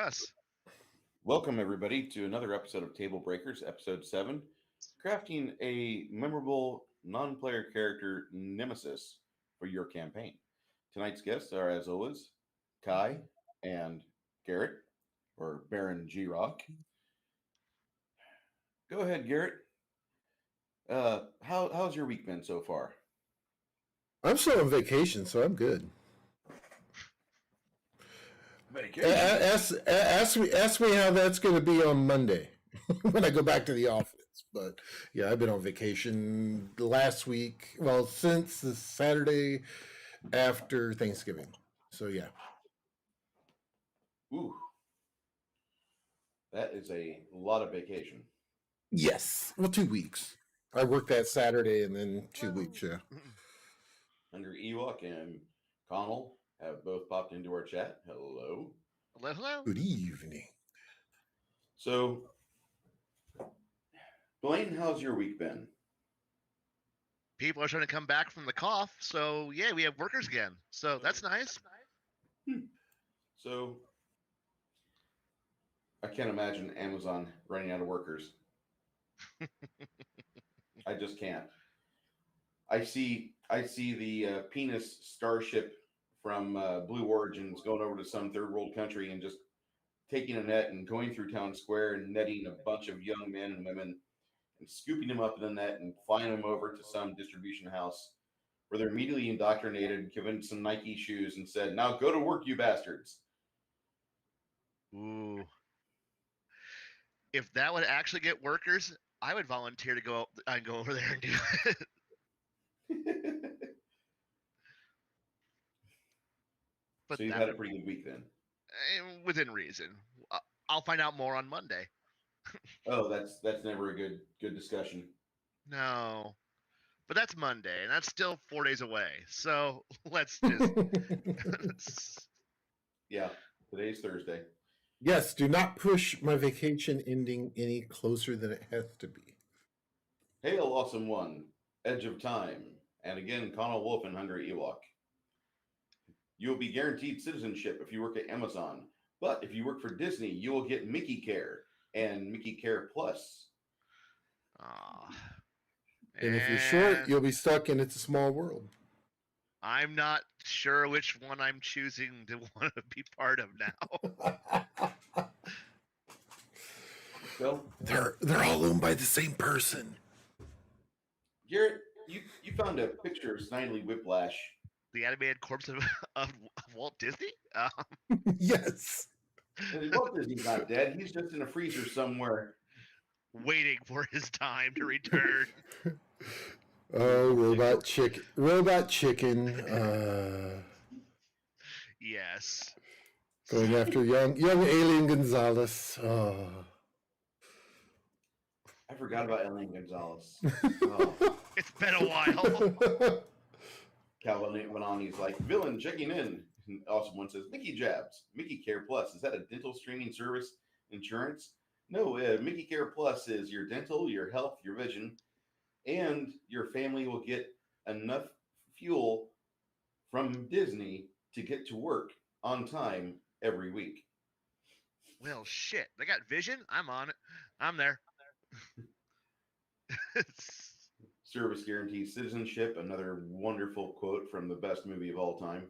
us. Welcome, everybody, to another episode of Table Breakers, Episode 7, crafting a memorable non-player character nemesis for your campaign. Tonight's guests are, as always, Kai and Garrett, or Baron G-Rock. Go ahead, Garrett. How's your week been so far? I'm still on vacation, so I'm good. Vacation? Ask me how that's going to be on Monday when I go back to the office. But yeah, I've been on vacation last week. Well, since the Saturday after Thanksgiving. So yeah. Ooh, that is a lot of vacation. Yes. Well, 2 weeks. I worked that Saturday and then 2 weeks. Yeah. Hungry Ewok and Connell have both popped into our chat. Hello. Hello. Good evening. So, Blaine, how's your week been? People are trying to come back from the cough, so yeah, we have workers again. So that's nice. So, I can't imagine Amazon running out of workers. I just can't. I see the penis starship from Blue Origins going over to some third world country and just taking a net and going through town square and netting a bunch of young men and women and scooping them up in the net and flying them over to some distribution house where they're immediately indoctrinated, given some Nike shoes and said, "Now go to work, you bastards." Ooh. If that would actually get workers, I would volunteer to go over there and do it. But So you've had a pretty good week then. Within reason. I'll find out more on Monday. Oh, that's never a good discussion. No. But that's Monday, and that's still 4 days away. So let's just... Yeah, today's Thursday. Yes, do not push my vacation ending any closer than it has to be. Hail, awesome one, Edge of Time, and again, Connell Wolf and Hungry Ewok. You will be guaranteed citizenship if you work at Amazon, but if you work for Disney, you will get Mickey Care and Mickey Care Plus. And if you're short, you'll be stuck in It's a Small World. I'm not sure which one I'm choosing to want to be part of now. Well, they're all owned by the same person. Garrett, you found a picture of Snidely Whiplash. The animated corpse of Walt Disney? Yes. Walt Disney's not dead. He's just in a freezer somewhere. Waiting for his time to return. Oh, robot chicken. Yes. Going after young Alien Gonzalez. Oh. I forgot about Alien Gonzalez. Oh. It's been a while. Calvin went on. He's like, villain checking in. And also one says, Mickey Jabs, Mickey Care Plus. Is that a dental streaming service insurance? No, Mickey Care Plus is your dental, your health, your vision, and your family will get enough fuel from Disney to get to work on time every week. Well, shit. They got vision? I'm on it. I'm there. Service guarantees citizenship. Another wonderful quote from the best movie of all time.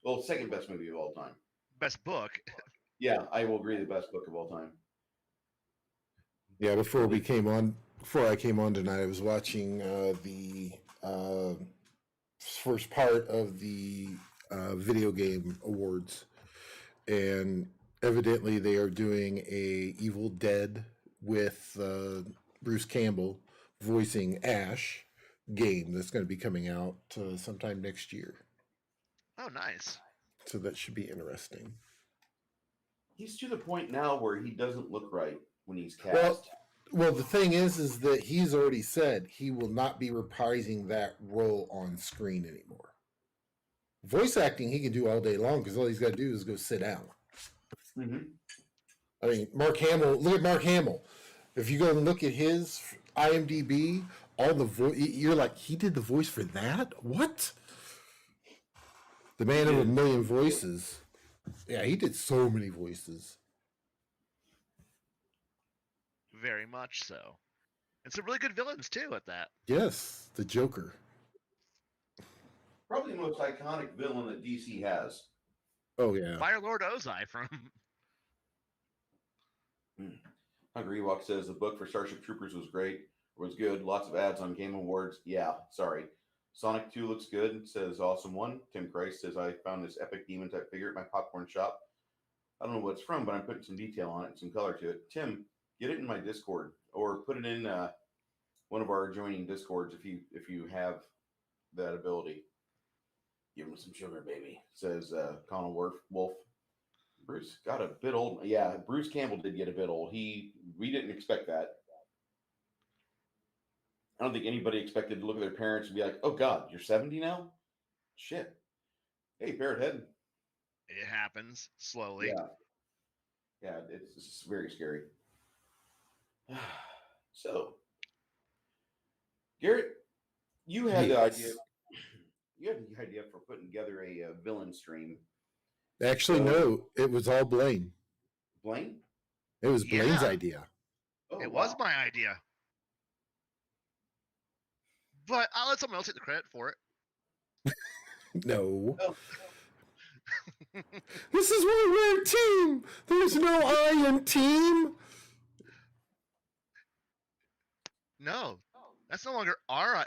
Well, second best movie of all time. Best book. Yeah, I will agree. The best book of all time. Yeah, before I came on tonight, I was watching the first part of the video game awards, and evidently they are doing a Evil Dead with Bruce Campbell voicing Ash game that's going to be coming out sometime next year. Oh, nice. So that should be interesting. He's to the point now where he doesn't look right when he's cast. Well, the thing is that he's already said he will not be reprising that role on screen anymore. Voice acting he can do all day long because all he's got to do is go sit down. Mm-hmm. I mean, Mark Hamill. Look at Mark Hamill. If you go and look at his IMDb, all the voice, you're like, he did the voice for that? What? The man of a million voices. Yeah, he did so many voices. very much so. And some really good villains too at that. Yes, the Joker. Probably the most iconic villain that DC has. Oh yeah. Fire Lord Ozai from Hungry Ewok says the book for Starship Troopers was great. Was good. Lots of ads on Game Awards. Yeah, sorry. Sonic 2 looks good. Says awesome one. Tim Christ says I found this epic demon type figure at my popcorn shop. I don't know what it's from, but I'm putting some detail on it, some color to it. Tim, get it in my Discord or put it in one of our adjoining Discords if you have that ability. Give him some sugar, baby. Says Connell Wolf. Bruce got a bit old. Yeah, Bruce Campbell did get a bit old. We didn't expect that. I don't think anybody expected to look at their parents and be like, "Oh God, you're 70 now." Shit. Hey, Parrot Head. it happens slowly. Yeah, it's very scary. So, Garrett, you had the idea. You had the idea for putting together a villain stream. Actually, no, it was all Blaine. Blaine? It was Blaine's Yeah. idea. Oh, It wow. was my idea. But I'll let someone else take the credit for it. No. Oh. This is why we're a team. There's no I in team. No, that's no longer our.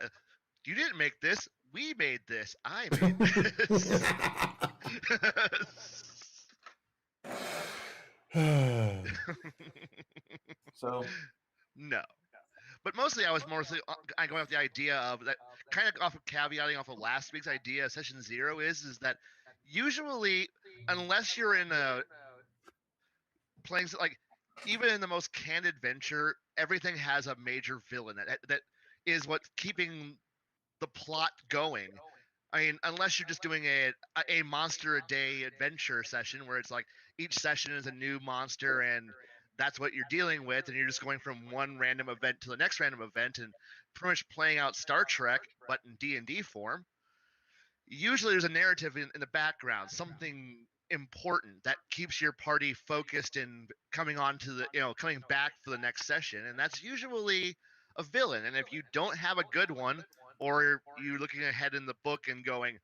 You didn't make this. We made this. I made this. So, No. But mostly, I was mostly going off the idea of that, kind of off of caveating off of last week's idea. Session 0 is that usually, unless you're in a playing like even in the most canned adventure, everything has a major villain that is what's keeping the plot going. I mean, unless you're just doing a monster a day adventure session where it's like each session is a new monster and that's what you're dealing with, and you're just going from one random event to the next random event and pretty much playing out Star Trek but in D&D form. Usually there's a narrative in the background, something important that keeps your party focused and coming on to the coming back for the next session, and that's usually a villain. And if you don't have a good one, or you're looking ahead in the book and going,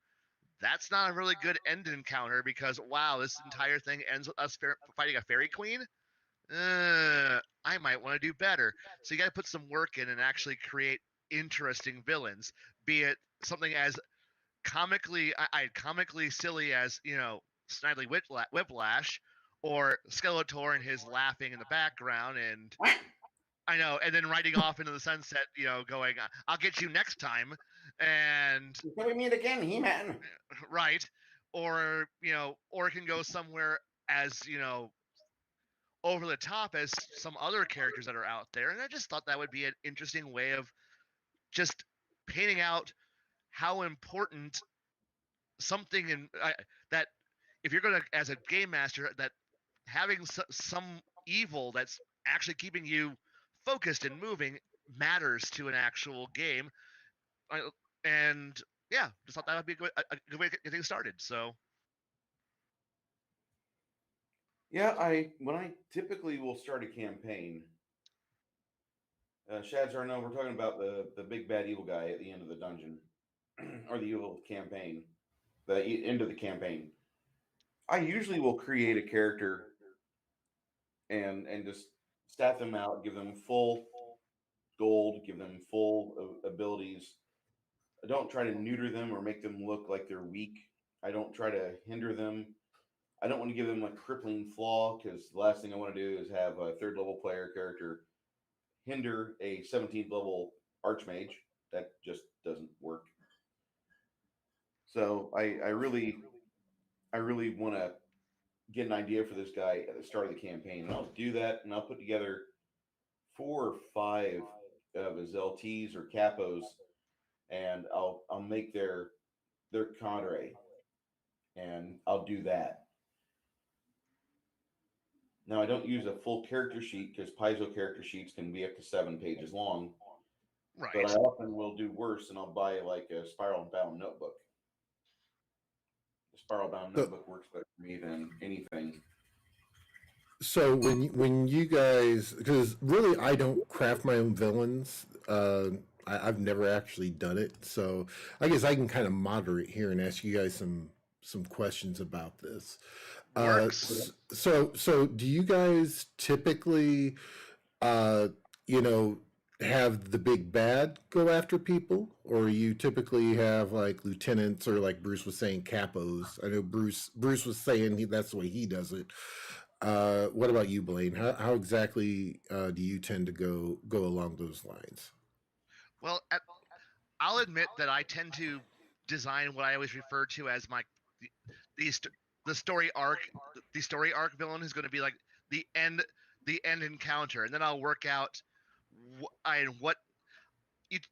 that's not a really good end encounter because wow, this entire thing ends with us fighting a fairy queen, I might want to do better. So you got to put some work in and actually create interesting villains, be it something as comically silly as Snidely Whiplash, or Skeletor and his laughing in the background, and I know, and then riding off into the sunset, going, "I'll get you next time," and until we meet again, He-Man. Right, or or it can go somewhere as over the top as some other characters that are out there, and I just thought that would be an interesting way of just painting out how important something in that if you're going to, as a game master, that having some evil that's actually keeping you focused and moving matters to an actual game. And yeah, just thought that would be a good way to get things started. So Yeah, when I typically will start a campaign, Shads are no, we're talking about the big bad evil guy at the end of the dungeon, or the evil campaign, the end of the campaign. I usually will create a character and just stat them out, give them full gold, give them full abilities. I don't try to neuter them or make them look like they're weak. I don't try to hinder them. I don't want to give them a crippling flaw, because the last thing I want to do is have a third level player character hinder a 17th level archmage. That just doesn't work. So I really want to get an idea for this guy at the start of the campaign, and I'll do that, and I'll put together 4 or 5 of his LTs or capos, and I'll make their cadre, and I'll do that. Now, I don't use a full character sheet because Paizo character sheets can be up to 7 pages long. right. But I often will do worse, and I'll buy like a spiral bound notebook. The spiral bound notebook works better for me than anything. So when you guys, because really I don't craft my own villains. I've never actually done it, so I guess I can kind of moderate here and ask you guys some questions about this. Works. So do you guys typically, uh, you know, have the big bad go after people, or you typically have like lieutenants or like Bruce was saying capos? I know Bruce was saying that's the way he does it. What about you, Blaine? How exactly do you tend to go along those lines? Well, I'll admit that I tend to design what I always refer to as my the, the, st- the story arc. The story arc villain is going to be like the end the end encounter, and then I'll work out what each,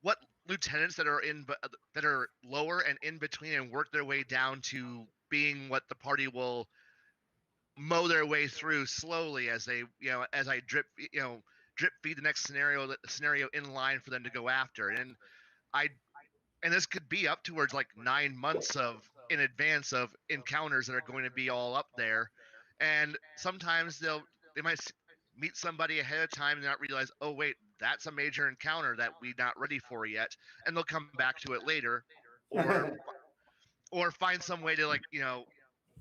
what lieutenants that are that are lower and in between and work their way down to being what the party will mow their way through slowly as they as I drip feed the next scenario in line for them to go after. I and this could be up towards like 9 months of in advance of encounters that are going to be all up there. And sometimes they might meet somebody ahead of time and not realize, oh wait, that's a major encounter that we're not ready for yet, and they'll come back to it later, or find some way to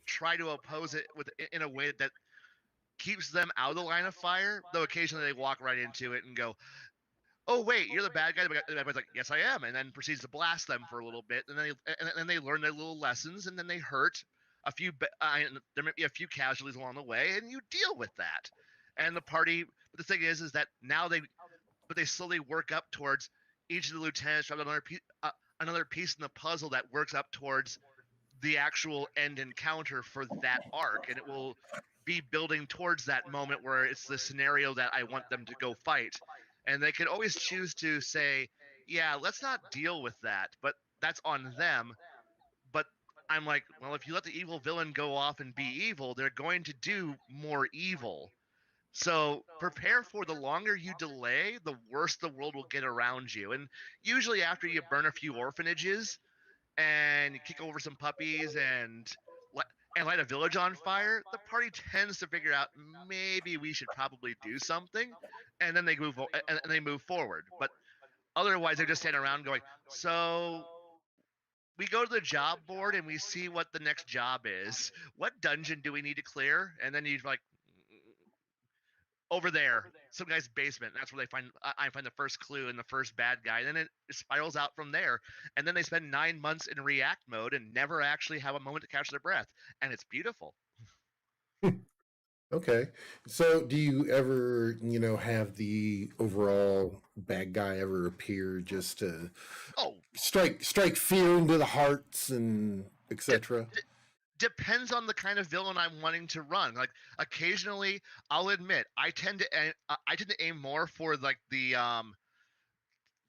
try to oppose it in a way that keeps them out of the line of fire. Though occasionally they walk right into it and go, oh wait, you're the bad guy. And everybody's like, yes, I am, and then proceeds to blast them for a little bit, and then they learn their little lessons, and then they hurt a few. There might be a few casualties along the way, and you deal with that. And the party. But the thing is that now they slowly work up towards each of the lieutenants have another piece in the puzzle that works up towards the actual end encounter for that arc, and it will be building towards that moment where it's the scenario that I want them to go fight. And they can always choose to say, yeah, let's not deal with that, but that's on them. But I'm like, well, if you let the evil villain go off and be evil, they're going to do more evil. So prepare for the longer you delay, the worse the world will get around you. And usually after you burn a few orphanages, and you kick over some puppies and light a village on fire, the party tends to figure out maybe we should probably do something, and then they move forward. But otherwise, they just stand around going, "So we go to the job board and we see what the next job is. What dungeon do we need to clear?" And then you're like, over there, some guy's basement. That's where they find I find the first clue and the first bad guy. And then it spirals out from there. And then they spend 9 months in react mode and never actually have a moment to catch their breath. And it's beautiful. Okay. So do you ever, have the overall bad guy ever appear just to Oh, strike fear into the hearts and d- etc.? depends on the kind of villain I'm wanting to run. Like occasionally, I'll admit I tend to aim more for like the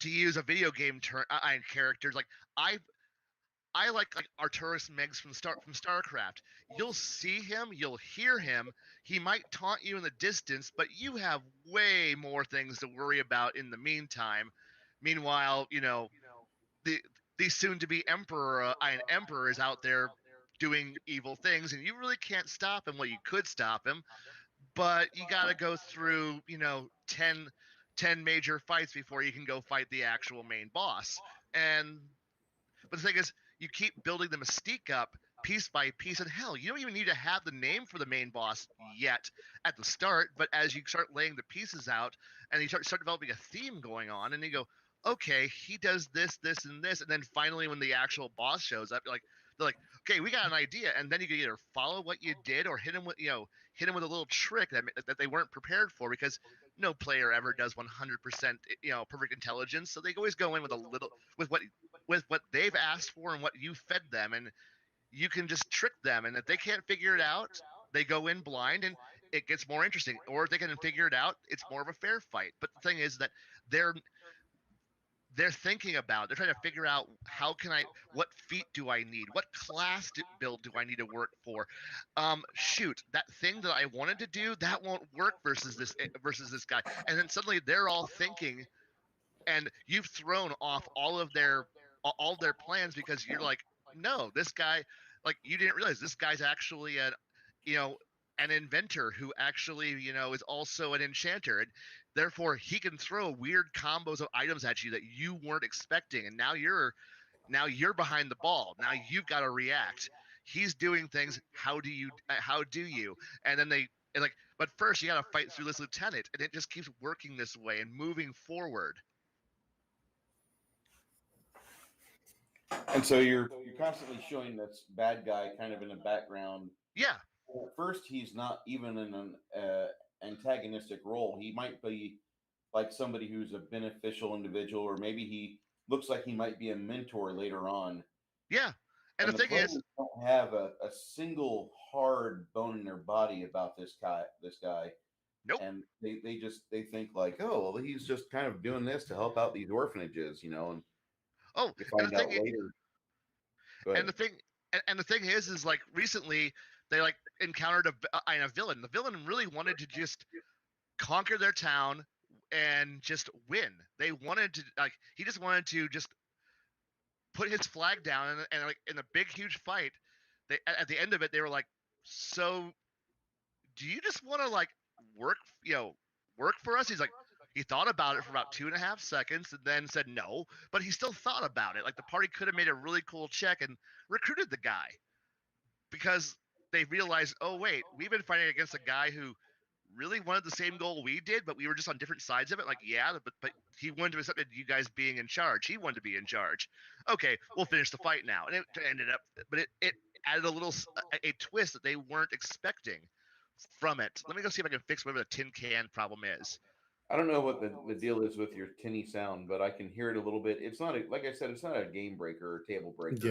to use a video game term characters. Like I I like Arturus Meggs from StarCraft. You'll see him, you'll hear him. He might taunt you in the distance, but you have way more things to worry about in the meantime. Meanwhile, the the soon-to-be emperor is out there doing evil things, and you really can't stop him. Well, you could stop him, but you got to go through 10 major fights before you can go fight the actual main boss. And but the thing is, you keep building the mystique up piece by piece. And hell, you don't even need to have the name for the main boss yet at the start. But as you start laying the pieces out and you start developing a theme going on, and you go, okay, he does this, this, and this. And then finally, when the actual boss shows up, they're like, okay, we got an idea. And then you can either follow what you did or hit him with a little trick that they weren't prepared for, because no player ever does 100% perfect intelligence. So they always go in with a little with what they've asked for and what you fed them, and you can just trick them. And if they can't figure it out, they go in blind, and it gets more interesting. Or if they can figure it out, it's more of a fair fight. But the thing is that they're they're thinking about, they're trying to figure out, what feat do I need, what class build do I need to work for. Shoot, that thing that I wanted to do, that won't work versus this guy. And then suddenly they're all thinking, and you've thrown off all their plans, because you're like, no, this guy, like, you didn't realize this guy's actually you know an inventor who actually, is also an enchanter, and therefore he can throw weird combos of items at you that you weren't expecting, and now you're behind the ball. Now you've got to react. He's doing things. How do you? And then but first you got to fight through this lieutenant, and it just keeps working this way and moving forward. And so you're constantly showing this bad guy kind of in the background. Yeah, At first, he's not even in an antagonistic role. He might be like somebody who's a beneficial individual, or maybe he looks like he might be a mentor later on. yeah. And And the the thing players is, don't have a single hard bone in their body about this guy. nope. And they think like, oh, well, he's just kind of doing this to help out these orphanages, and Oh, you and find out later. Go and ahead. the thing is like recently they like encountered a villain. The villain really wanted to just conquer their town and just win. They wanted to he just wanted to just put his flag down, and like in a big huge fight, at the end of it they were like, so do you just want to like work work for us? He thought about it for about 2.5 seconds and then said no, but he still thought about it. Like the party could have made a really cool check and recruited the guy, because they realized, oh wait, we've been fighting against a guy who really wanted the same goal we did, but we were just on different sides of it. Like, yeah, but he wanted to accept you guys being in charge. He wanted to be in charge. Okay, we'll finish the fight now. And it ended up, but it added a twist that they weren't expecting from it. Let me go see if I can fix whatever the tin can problem is. I don't know what the deal is with your tinny sound, but I can hear it a little bit. It's not like I said, it's not a game breaker or table breaker.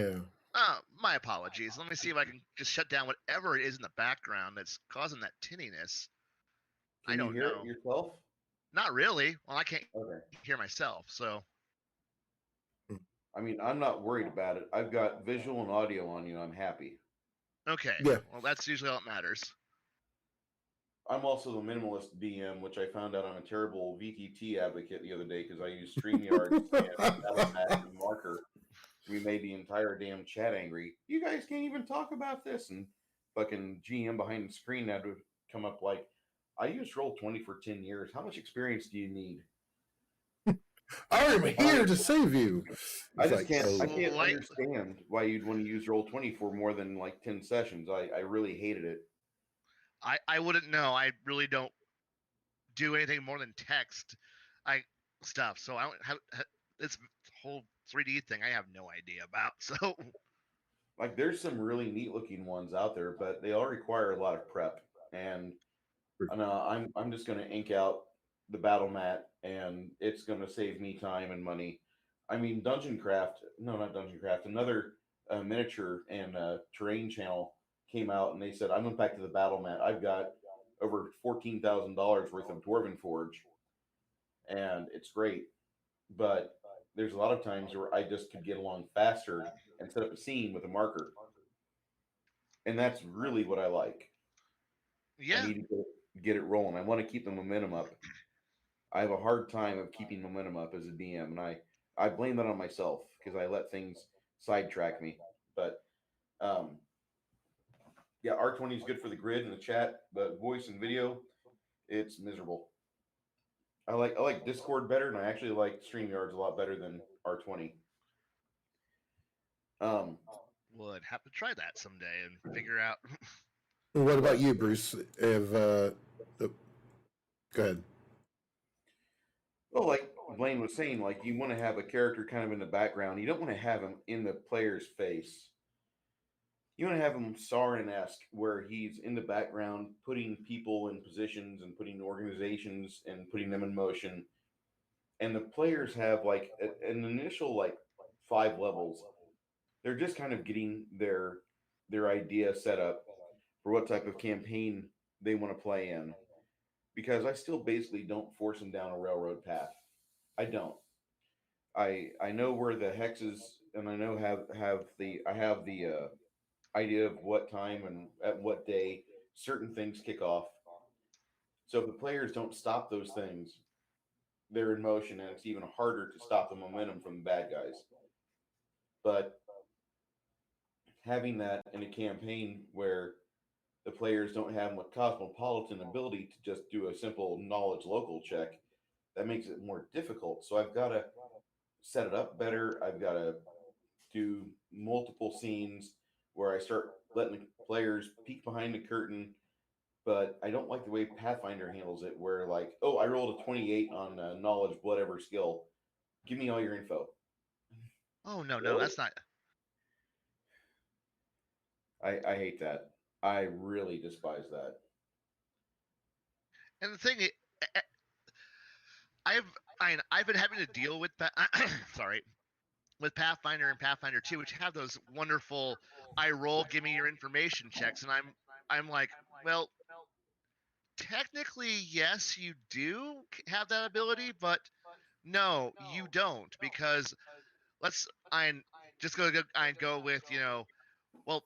Yeah. My apologies. Let me see if I can just shut down whatever it is in the background that's causing that tinniness. I Can you don't hear know. it yourself? Not really. Well, I can't Okay. hear myself, so. I mean, I'm not worried about it. I've got visual and audio on you. I'm happy. Okay. Yeah. Well, that's usually all that matters. I'm also the minimalist DM, which I found out I'm a terrible VTT advocate the other day because I use StreamYard and Battle.net and Marker. We made the entire damn chat angry. You guys can't even talk about this. And fucking GM behind the screen had to come up like, I used Roll20 for 10 years. How much experience do you need? I am here to save you. I It's just can't. oh, I can't understand why you'd want to use Roll20 for more than like 10 sessions. I really hated it. I wouldn't know. I really don't do anything more than text stuff. So I don't have this whole 3D thing. I have no idea about. So Like, there's some really neat looking ones out there, but they all require a lot of prep. And I'm just going to ink out the battle mat, and it's going to save me time and money. I mean, Dungeon Craft, no, not Dungeon Craft, another miniature and terrain channel came out, and they said, I went back to the battle mat. I've got over $14,000 worth of Dwarven Forge, and it's great. But there's a lot of times where I just could get along faster and set up a scene with a marker. And that's really what I like. yeah. I need to get it rolling. I want to keep the momentum up. I have a hard time of keeping momentum up as a DM, and I blame that on myself because I let things sidetrack me. But yeah, R20 is good for the grid and the chat, but voice and video, it's miserable. I like Discord better, and I actually like StreamYards a lot better than R20. Would have to try that someday and figure out. what about you, Bruce? If go ahead. Well, like Blaine was saying, like you want to have a character kind of in the background. You don't want to have him in the player's face. You want to have him Sauron-esque, where he's in the background, putting people in positions and putting organizations and putting them in motion. And the players have like an initial like 5 levels. They're just kind of getting their idea set up for what type of campaign they want to play in. Because I still basically don't force them down a railroad path. I don't. I know where the hexes, and I know have the idea of what time and at what day certain things kick off. So if the players don't stop those things, they're in motion, and it's even harder to stop the momentum from the bad guys. But having that in a campaign where the players don't have a cosmopolitan ability to just do a simple knowledge local check. That makes it more difficult. So I've got to set it up better. I've got to do multiple scenes where I start letting the players peek behind the curtain. But I don't like the way Pathfinder handles it, where like, oh, I rolled a 28 on knowledge, whatever skill. Give me all your info. Oh no, no, Really? that's not. I hate that. I really despise that. And the thing, I've I've been having to deal with sorry, with Pathfinder and Pathfinder 2, which have those wonderful I roll, give me your information checks, and I'm like, well, technically yes, you do have that ability, but no, you don't, because let's I just go with well,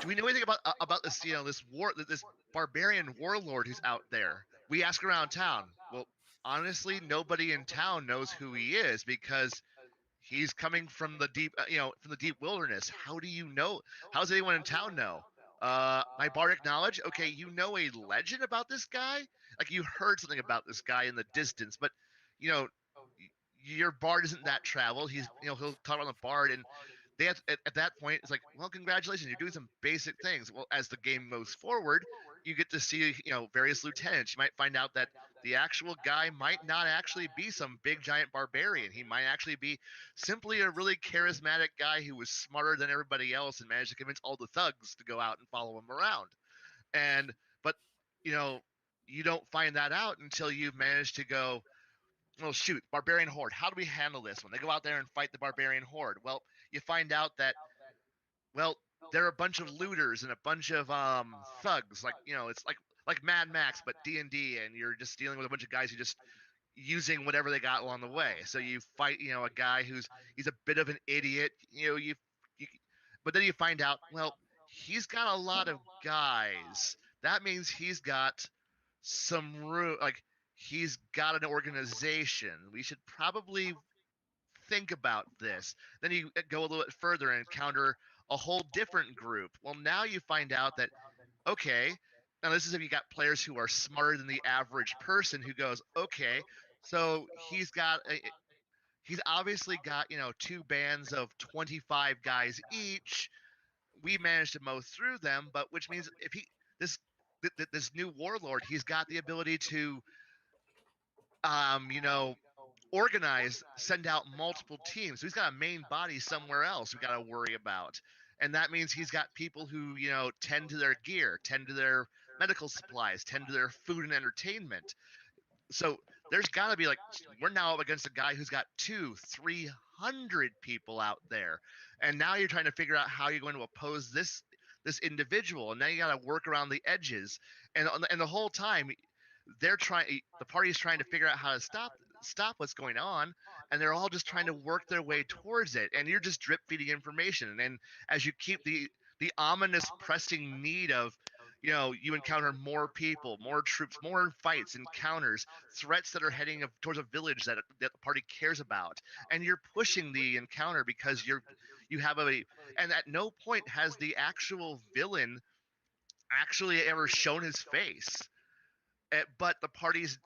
do we know anything about this this this barbarian warlord who's out there? We ask around town. Well, honestly, nobody in town knows who he is because he's coming from the deep, from the deep wilderness. How do you know? How does anyone in town know? My bardic knowledge. Okay, you know a legend about this guy. Like you heard something about this guy in the distance, but you know, your bard isn't that traveled. He's, he'll talk about the bard, and they have at that point it's like, well, congratulations, you're doing some basic things. Well, as the game moves forward, you get to see various lieutenants. You might find out that the actual guy might not actually be some big giant barbarian. He might actually be simply a really charismatic guy who was smarter than everybody else and managed to convince all the thugs to go out and follow him around. And but you know you don't find that out until you've managed to go, well, shoot, barbarian horde, how do we handle this when they go out there and fight the barbarian horde? Well, you find out that, well, they're a bunch of looters and a bunch of thugs. Like, it's like Mad Max but D&D, and you're just dealing with a bunch of guys who just using whatever they got along the way. So you fight, a guy he's a bit of an idiot. You but then you find out, well, he's got a lot of guys. That means he's got some room. Like, he's got an organization. We should probably think about this. Then you go a little bit further and encounter a whole different group. Well, now you find out that, okay, now this is if you got players who are smarter than the average person who goes, okay, so he's obviously got, two bands of 25 guys each. We managed to mow through them, but which means if this this new warlord, he's got the ability to organize, send out multiple teams. So he's got a main body somewhere else we got to worry about. And that means he's got people who, tend to their gear, tend to their medical supplies, tend to their food and entertainment. So there's got to be, like, we're now up against a guy who's got 300 people out there. And now you're trying to figure out how you're going to oppose this individual. And now you got to work around the edges. And the whole time, the party's trying to figure out how to stop what's going on, and they're all just trying to work their way towards it, and you're just drip feeding information. And then as you keep the ominous pressing need of, you encounter more people, more troops, more fights, encounters, threats that are heading towards a village that the party cares about, and you're pushing the encounter because you have and at no point has the actual villain actually ever shown his face. But the parties,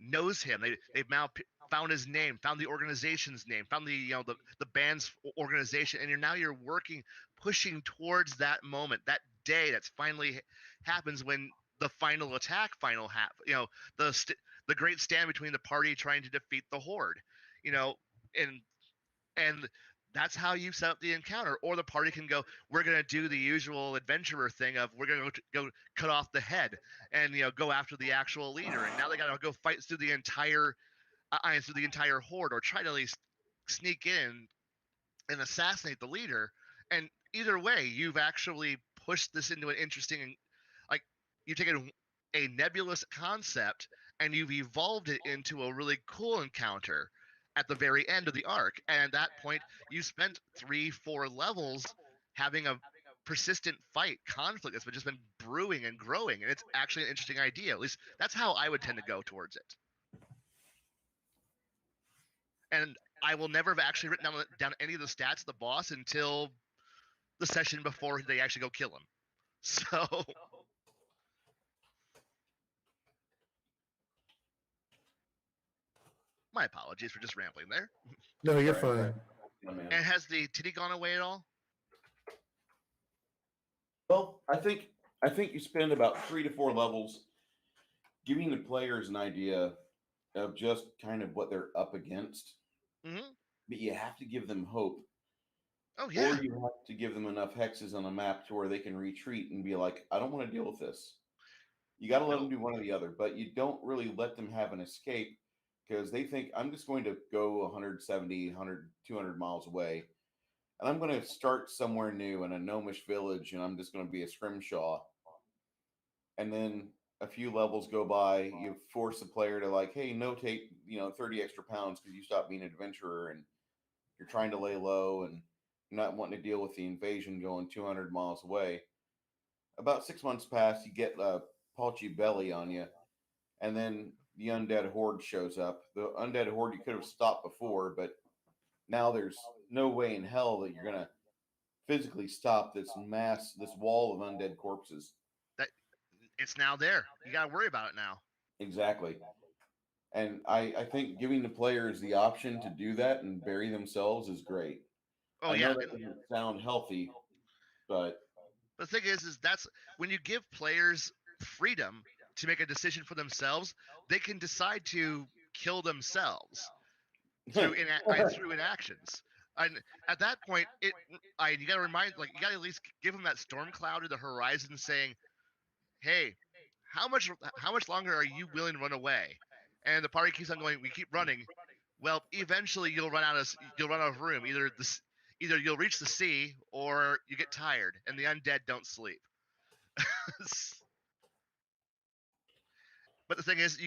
knows him. They've now found his name, found the organization's name, found the band's organization, and you're working, pushing towards that moment, that day that's finally happens when the final attack the great stand between the party trying to defeat the horde, and that's how you set up the encounter. Or the party can go, we're going to do the usual adventurer thing of we're going to go cut off the head and go after the actual leader, and now they got to go fight through the entire horde, or try to at least sneak in and assassinate the leader. And either way, you've actually pushed this into an interesting, like, you've taken a nebulous concept and you've evolved it into a really cool encounter at the very end of the arc. And at that point, you spent 3-4 levels having a persistent conflict that's just been brewing and growing, and it's actually an interesting idea. At least that's how I would tend to go towards it. And I will never have actually written down any of the stats of the boss until the session before they actually go kill him. So My apologies for just rambling there. No, you're Right, fine. right. Oh, man. And has the titty gone away at all? Well, I think you spend about 3 to 4 levels giving the players an idea of just kind of what they're up against, Mm-hmm. but you have to give them hope, Oh or yeah. you have to give them enough hexes on a map to where they can retreat and be like, I don't want to deal with this. You got to let them Nope. do one or the other, but you don't really let them have an escape because they think I'm just going to go 170, 100, 200 miles away, and I'm going to start somewhere new in a gnomish village, and I'm just going to be a scrimshaw. And then a few levels go by, you force the player to like, hey, notate, 30 extra pounds because you stopped being an adventurer and you're trying to lay low and you're not wanting to deal with the invasion going 200 miles away. About 6 months pass, you get a paltry belly on you, and then the undead horde shows up. The undead horde you could have stopped before, but now there's no way in hell that you're gonna physically stop this wall of undead corpses. That it's now there. You got to worry about it now. Exactly. And I think giving the players the option to do that and bury themselves is great. Oh I yeah. know that doesn't sound healthy, but The thing is that's when you give players freedom to make a decision for themselves, they can decide to kill themselves through inactions. And at that point, you got to remind, like, you got to at least give them that storm cloud to the horizon, saying, "Hey, how much longer are you willing to run away?" And the party keeps on going. We keep running. Well, eventually you'll run out of room. Either you'll reach the sea or you get tired, and the undead don't sleep. But the thing is,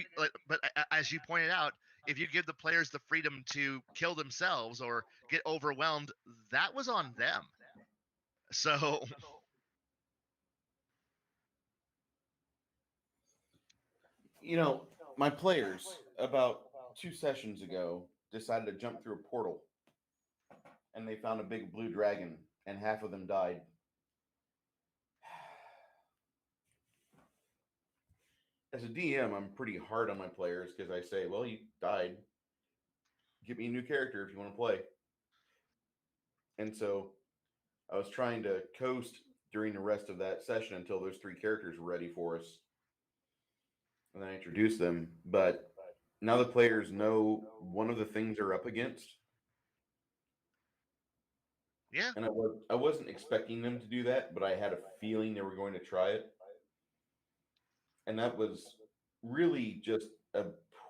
as you pointed out, if you give the players the freedom to kill themselves or get overwhelmed, that was on them. So my players about 2 sessions ago decided to jump through a portal and they found a big blue dragon and half of them died. As a DM, I'm pretty hard on my players because I say, well, you died. Give me a new character if you want to play. And so I was trying to coast during the rest of that session until those 3 characters were ready for us. And then I introduced them. But now the players know one of the things they're up against. yeah, And I wasn't expecting them to do that, but I had a feeling they were going to try it. And that was really just a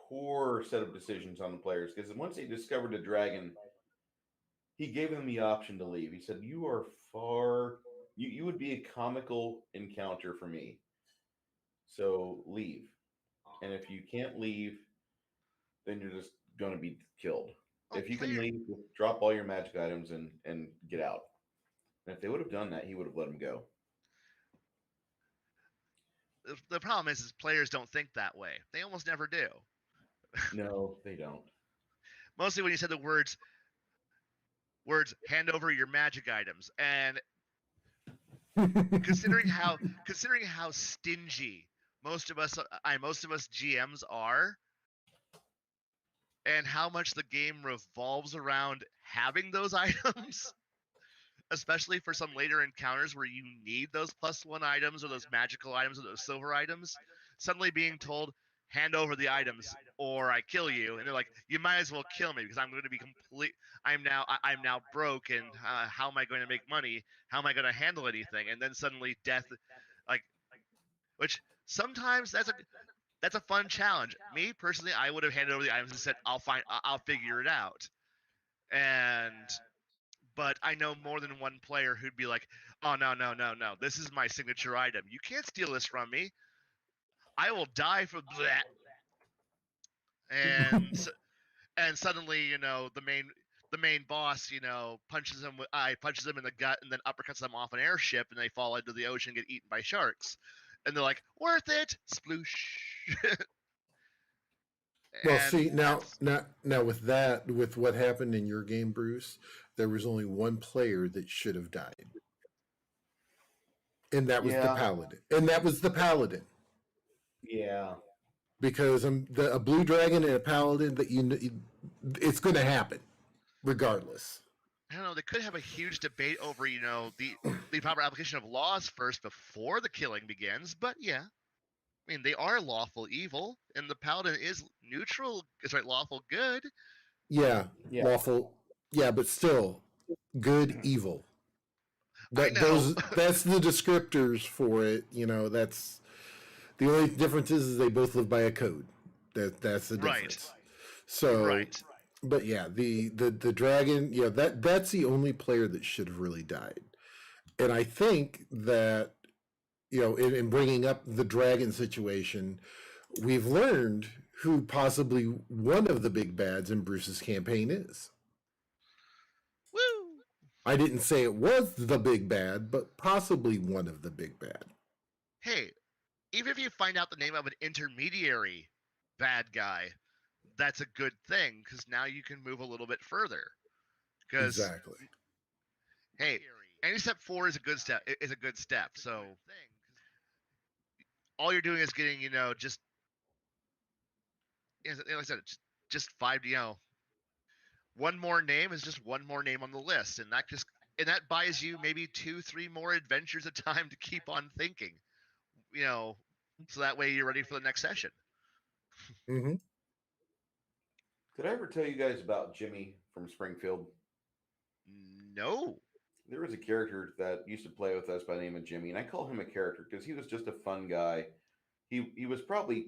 poor set of decisions on the players because once they discovered the dragon, he gave them the option to leave. He said, "You are far. You would be a comical encounter for me. So leave. And if you can't leave, then you're just going to be killed. oh, If you can leave, drop all your magic items and get out." And if they would have done that, he would have let them go. the problem is players don't think that way. They almost never do. No, they don't. Mostly when you said the words hand over your magic items, and considering how stingy most of us GMs are, and how much the game revolves around having those items, especially for some later encounters where you need those +1 items or those magical items or those silver items, suddenly being told hand over the items or I kill you, and they're like, you might as well kill me because I'm going to be I'm now broke, and how am I going to make money? How am I going to handle anything? And then suddenly death, like, which sometimes that's a fun challenge. Me personally, I would have handed over the items and said, I'll figure it out. But I know more than one player who'd be like, oh no, this is my signature item. You can't steal this from me. I will die for that. And suddenly, the main boss, punches him in the gut and then uppercuts them off an airship, and they fall into the ocean and get eaten by sharks. And they're like, worth it, sploosh. Well, see now with what happened in your game, Bruce, there was only one player that should have died, and that was the paladin. Yeah. because a blue dragon and a paladin that it's going to happen regardless. I don't know. They could have a huge debate over, the proper application of laws first before the killing begins. But yeah, I mean, they are lawful evil, and the paladin is neutral. It's right, lawful good. Yeah, Yeah. lawful. Yeah, but still, good, evil. I know. That's the descriptors for it. That's the only difference is they both live by a code. That's the Right. difference. So, Right. but yeah, the dragon. Yeah, that's the only player that should have really died. And I think that in bringing up the dragon situation, we've learned who possibly one of the big bads in Bruce's campaign is. Woo! I didn't say it was the big bad, but possibly one of the big bad. Hey, even if you find out the name of an intermediary bad guy, that's a good thing because now you can move a little bit further. Because Exactly. hey, any step forward is a good step. Is a good step. So all you're doing is getting, just like I said, just five. One more name is just one more name on the list, and that buys you maybe 2-3 more adventures of time to keep on thinking. So that way you're ready for the next session. Mm-hmm. Did I ever tell you guys about Jimmy from Springfield? No. There was a character that used to play with us by the name of Jimmy, and I call him a character because he was just a fun guy. He was probably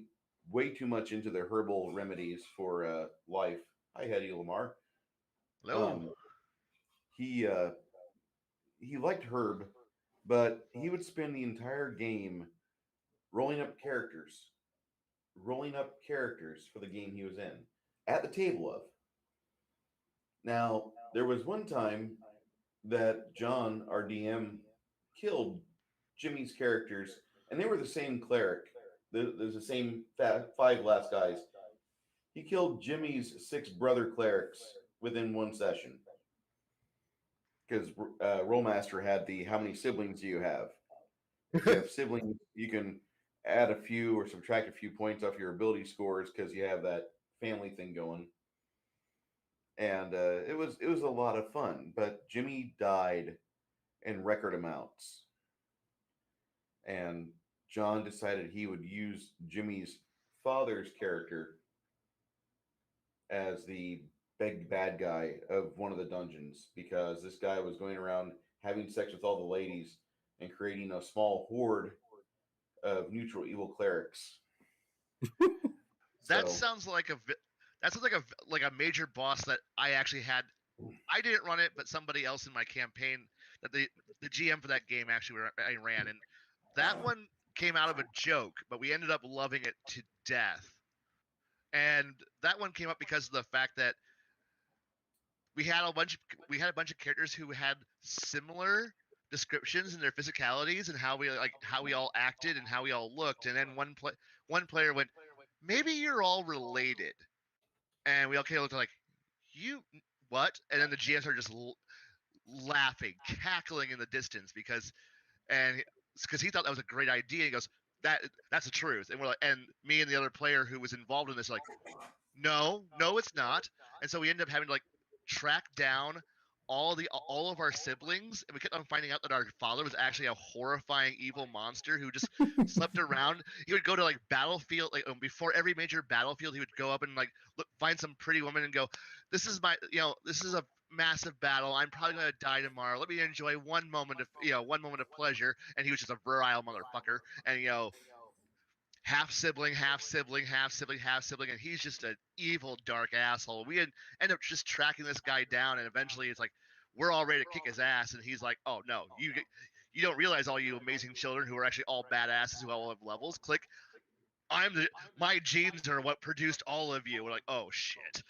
way too much into the herbal remedies for life. Hi, Hetty Lamar. Hello. He liked herb, but he would spend the entire game rolling up characters for the game he was in at the table of. Now, there was one time that John, our DM, killed Jimmy's characters, and they were the same cleric. There's the same five last guys. He killed Jimmy's 6 brother clerics within one session because Rollmaster had the how many siblings do you have? If you have siblings, you can add a few or subtract a few points off your ability scores because you have that family thing going. And it was a lot of fun. But Jimmy died in record amounts, and John decided he would use Jimmy's father's character as the big bad guy of one of the dungeons because this guy was going around having sex with all the ladies and creating a small horde of neutral evil clerics. That sounds like a major boss that I actually had. I didn't run it, but somebody else in my campaign that the GM for that game actually I ran, and that one came out of a joke, but we ended up loving it to death. And that one came up because of the fact that we had a bunch of characters who had similar descriptions in their physicalities and how we all acted and how we all looked, and then one player went, maybe you're all related, and we all kind of looked like, you what? And then the GM started just laughing, cackling in the distance because he thought that was a great idea. He goes, that's the truth, and we're like, and me and the other player who was involved in this like, no, it's not. And so we ended up having to track down all of our siblings, and we kept on finding out that our father was actually a horrifying evil monster who just slept around. He would go to battlefield, before every major battlefield, he would go up and find some pretty woman and go, this is a massive battle. I'm probably gonna die tomorrow. Let me enjoy one moment of pleasure. And he was just a virile motherfucker, and half sibling, and he's just an evil, dark asshole. We end up just tracking this guy down, and eventually it's like we're all ready to kick his ass, and he's like, "Oh no, you don't realize all you amazing children who are actually all badasses who all have levels. Click, my genes are what produced all of you." We're like, "Oh shit."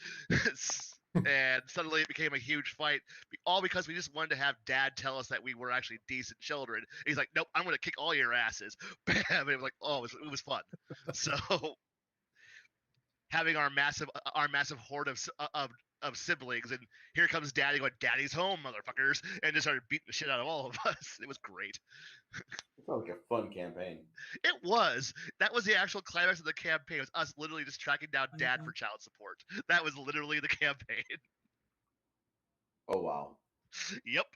And suddenly it became a huge fight, all because we just wanted to have Dad tell us that we were actually decent children. He's like, "Nope, I'm going to kick all your asses." Bam! And it was like, oh, it was fun. So having our massive horde of of siblings, and here comes Daddy going, "Daddy's home, motherfuckers," and just started beating the shit out of all of us. It was great. It sounds like a fun campaign. It was. That was the actual climax of the campaign. It was us literally just tracking down Dad for child support. That was literally the campaign. Oh wow. Yep.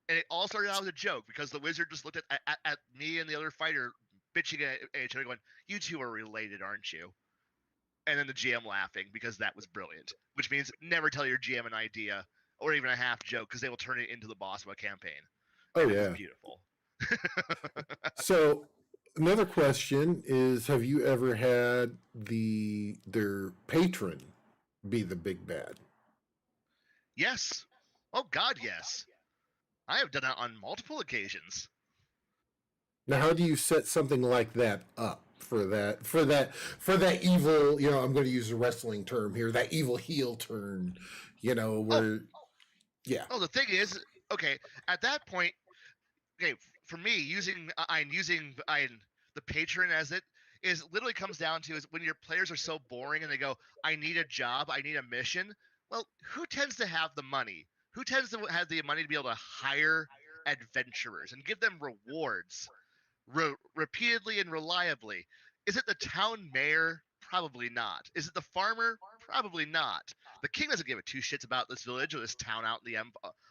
And it all started out as a joke because the wizard just looked at me and the other fighter bitching at each other, going, "You two are related, aren't you?" And then the GM laughing because that was brilliant. Which means never tell your GM an idea or even a half joke because they will turn it into the boss of a campaign. Oh And it yeah. was beautiful. So another question is: have you ever had their patron be the big bad? Yes. Oh God, yes. I have done that on multiple occasions. Now, how do you set something like that up for that evil? You know, I'm going to use a wrestling term here. That evil heel turn. You know, where yeah. Oh, the thing is, okay, at that point, okay, for me, using the patron as it is literally comes down to is when your players are so boring and they go, "I need a job, I need a mission." Well, who tends to have the money? Who tends to have the money to be able to hire adventurers and give them rewards repeatedly and reliably? Is it the town mayor? Probably not. Is it the farmer? Probably not. The king doesn't give a two shits about this village or this town out in the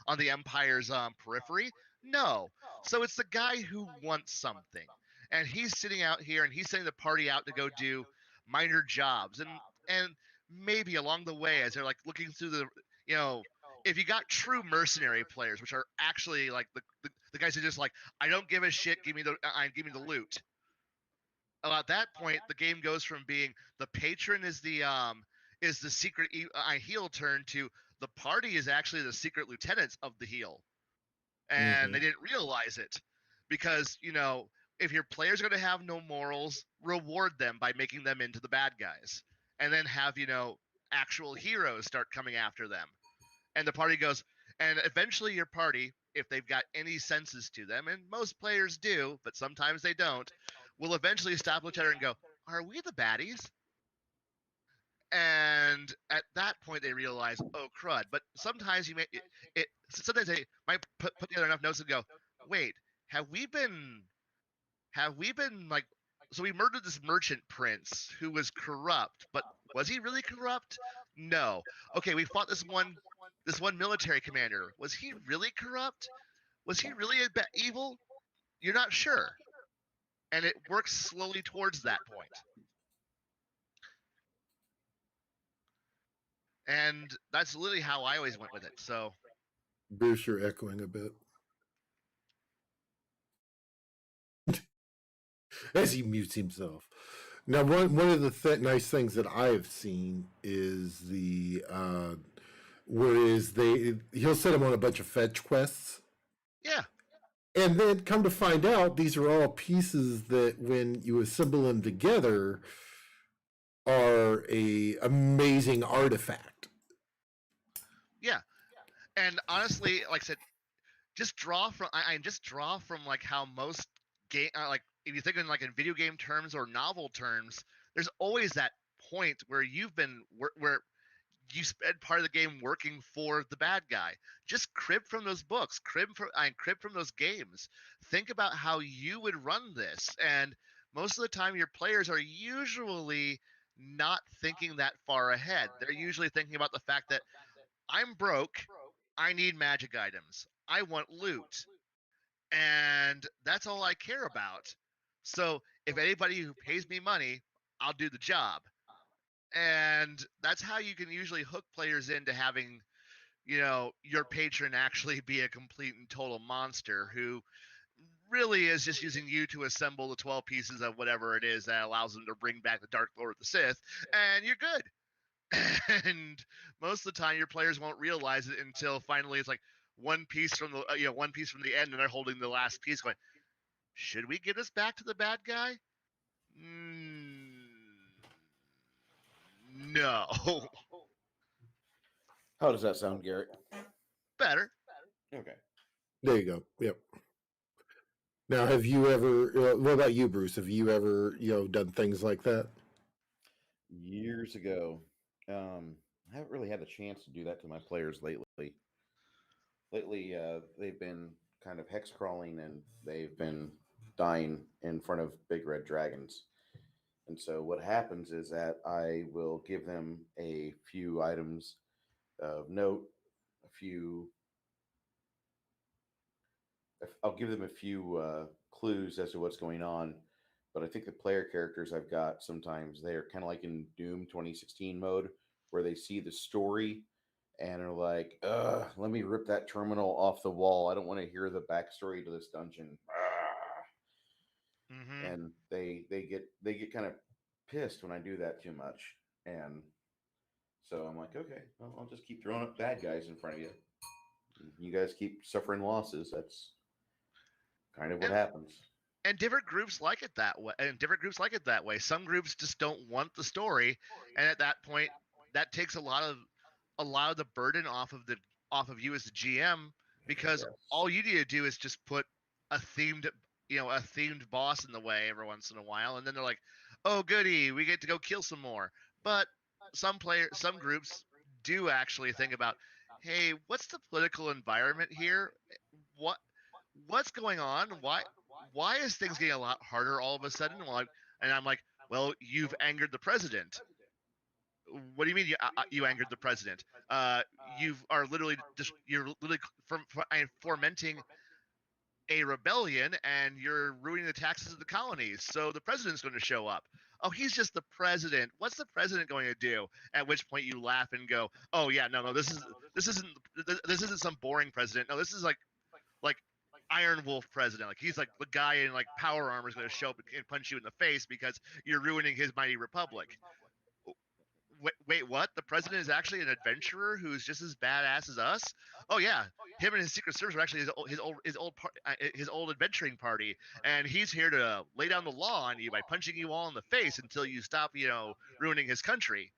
on the empire's periphery. No. So it's the guy who wants something, and he's sitting out here and he's sending the party out to go do minor jobs, and maybe along the way as they're like looking through the you know if you got true mercenary players, which are actually like the guys who just like, I don't give a shit, give me the loot. Well, at that point, the game goes from being the patron is the secret heel turn to the party is actually the secret lieutenants of the heel, and they didn't realize it because if your players are going to have no morals, reward them by making them into the bad guys, and then have actual heroes start coming after them. And the party goes, and eventually your party, if they've got any senses to them, and most players do, but sometimes they don't, will eventually stop each other and go, "Are we the baddies?" And at that point they realize, oh crud. But sometimes sometimes they might put together enough notes and go, "Wait, have we been like, so we murdered this merchant prince who was corrupt, but was he really corrupt? No. Okay, we fought this one military commander. Was he really corrupt? Was he really evil? You're not sure." And it works slowly towards that point. And that's literally how I always went with it. So Bruce, you're echoing a bit. As he mutes himself. Now, one of the nice things that I've seen is whereas he'll set them on a bunch of fetch quests. Yeah. And then come to find out, these are all pieces that when you assemble them together are a amazing artifact. Yeah. And honestly, like I said, just draw from like how most game like if you think in video game terms or novel terms, there's always that point where where you spend part of the game working for the bad guy. Just crib from those books, crib from those games. Think about how you would run this, and most of the time your players are usually not thinking that far ahead. They're usually thinking about the fact that I'm broke, I need magic items, I want loot, and that's all I care about. So if anybody who pays me money, I'll do the job. And that's how you can usually hook players into having your patron actually be a complete and total monster who really is just using you to assemble the 12 pieces of whatever it is that allows them to bring back the Dark Lord of the Sith, and you're good. And most of the time your players won't realize it until finally it's like one piece from the end, and they're holding the last piece going, should we give this back to the bad guy? No. How does that sound, Garrett? Better. Okay. There you go. Yep. Now, have you ever? What about you, Bruce? Have you ever, done things like that? Years ago, I haven't really had a chance to do that to my players lately. They've been kind of hex crawling and they've been dying in front of big red dragons. And so what happens is that I will give them a few items of note, a few. I'll give them a few clues as to what's going on. But I think the player characters I've got sometimes they're kind of like in Doom 2016 mode, where they see the story and are like, "Ugh, let me rip that terminal off the wall. I don't want to hear the backstory to this dungeon." Mm-hmm. And they get kind of pissed when I do that too much. And so I'm like, okay, well, I'll just keep throwing up bad guys in front of you. You guys keep suffering losses. That's kind of what And happens. and different groups like it that way. And different groups like it that way. Some groups just don't want the story, and at that point, that takes a lot of the burden off of you as the GM, because Yes. all you need to do is just put a themed a themed boss in the way every once in a while, and then they're like, oh goody, we get to go kill some more. But some groups do actually think about, hey, what's the political environment here? What what's going on? Why is things getting a lot harder all of a sudden? And I'm like, well, you've angered the president. What do you mean you angered the president? You are literally just you're literally fomenting a rebellion, and you're ruining the taxes of the colonies. So the president's going to show up. Oh, he's just the president. What's the president going to do? At which point you laugh and go, "Oh yeah, no, this isn't some boring president. No, this is like Iron Wolf president. Like he's like the guy in like power armor is going to show up and punch you in the face because you're ruining his mighty republic." Wait, what? The president is actually an adventurer who's just as badass as us? Oh yeah, him and his secret service are actually his old adventuring party, and he's here to lay down the law on you by punching you all in the face until you stop, ruining his country.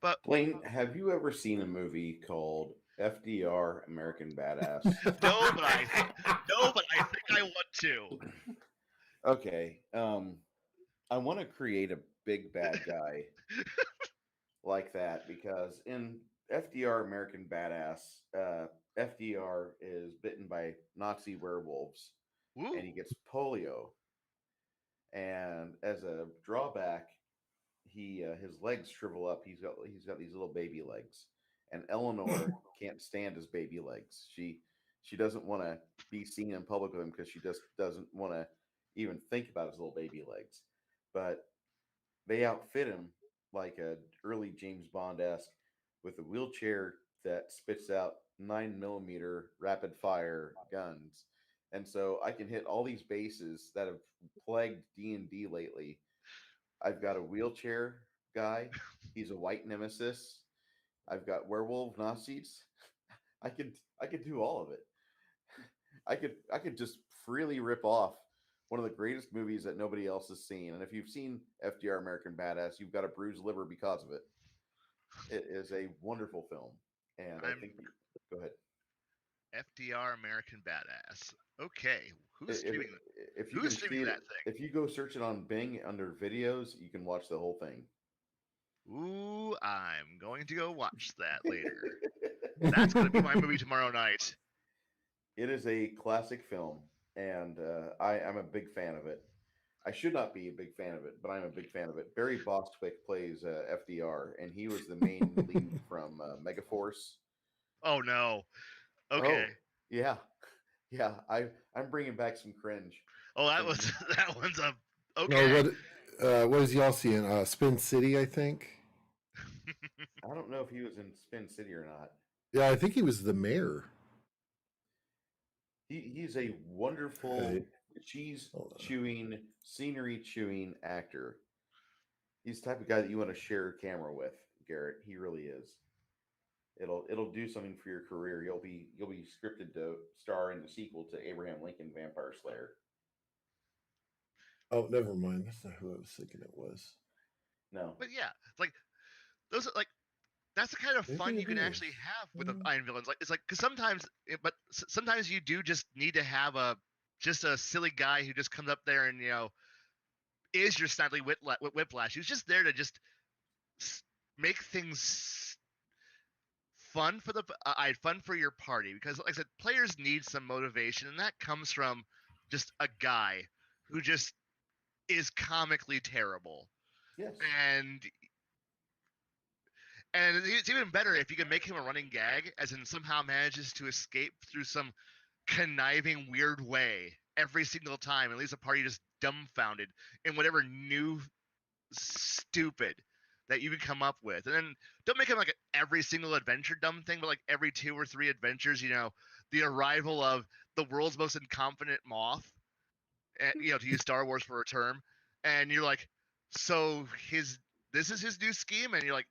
But Blaine, have you ever seen a movie called FDR American Badass? no, but I no, but I think I want to. Okay. I want to create a big bad guy like that because in FDR American Badass, FDR is bitten by Nazi werewolves and Woo. he gets polio. And as a drawback, his legs shrivel up. He's got these little baby legs, and Eleanor can't stand his baby legs. She doesn't want to be seen in public with him because she just doesn't want to even think about his little baby legs. But they outfit him like a early James Bond esque with a wheelchair that spits out 9mm rapid fire guns, and so I can hit all these bases that have plagued D&D lately. I've got a wheelchair guy. He's a white nemesis. I've got werewolf Nazis. I could do all of it. I could just freely rip off one of the greatest movies that nobody else has seen. And if you've seen FDR American Badass, you've got a bruised liver because of it. It is a wonderful film, and I I'm think. Go ahead. FDR American Badass. Okay, who's If streaming? if you Who's can streaming see it, that thing? if you go search it on Bing under videos, you can watch the whole thing. Ooh, I'm going to go watch that later. That's going to be my movie tomorrow night. It is a classic film, and I'm a big fan of it. I should not be a big fan of it, but I'm a big fan of it. Barry Bostwick plays FDR, and he was the main lead from Megaforce. Oh no. Okay. Oh, yeah, yeah. I'm bringing back some cringe Oh, that from. was that one's a No, okay. what is y'all seeing? Spin City, I think. I don't know if he was in Spin City or not. Yeah, I think he was the mayor. He's a wonderful cheese chewing, scenery chewing actor. He's the type of guy that you want to share a camera with, Garrett. He really is. It'll do something for your career. You'll be scripted to star in the sequel to Abraham Lincoln Vampire Slayer. Oh, never mind. That's not who I was thinking it was. No. But yeah, it's like those are like that's the kind of fun Maybe you it can is. actually have with the Iron Villains. Like it's like because sometimes you do just need to have a silly guy who just comes up there and is your Snidely Whiplash. Who's just there to just make things fun for your party, because like I said, players need some motivation, and that comes from just a guy who just is comically terrible. Yes. And it's even better if you can make him a running gag, as in somehow manages to escape through some conniving weird way every single time and leaves the party just dumbfounded in whatever new stupid that you can come up with. And then don't make him like every single adventure dumb thing, but like every 2 or 3 adventures, the arrival of the world's most incompetent moth, to use Star Wars for a term, and you're like, so this is his new scheme, and you're like,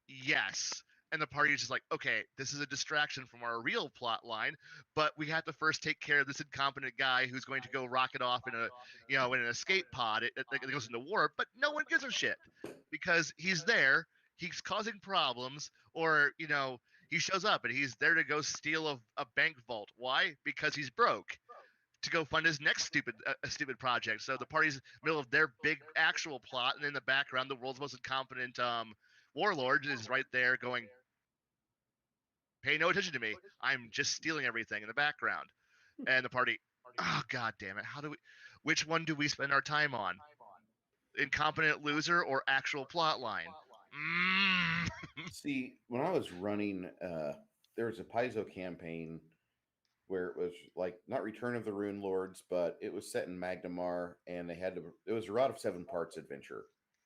yes. And the party is just like, okay, this is a distraction from our real plot line, but we have to first take care of this incompetent guy who's going to go rocket off in in an escape pod that goes into warp, but no one gives a shit because he's there, he's causing problems, or he shows up and he's there to go steal a bank vault. Why? Because he's broke to go fund his next stupid project. So the party's middle of their big actual plot, and in the background, the world's most incompetent warlord is right there going, "Pay no attention to me. I'm just stealing everything in the background." And the party, oh god damn it! Which one do we spend our time on? Incompetent loser or actual plot line? Mm. See, when I was running, there was a Paizo campaign where it was like not Return of the Rune Lords, but it was set in Magnamar, and it was a Rod of Seven Parts adventure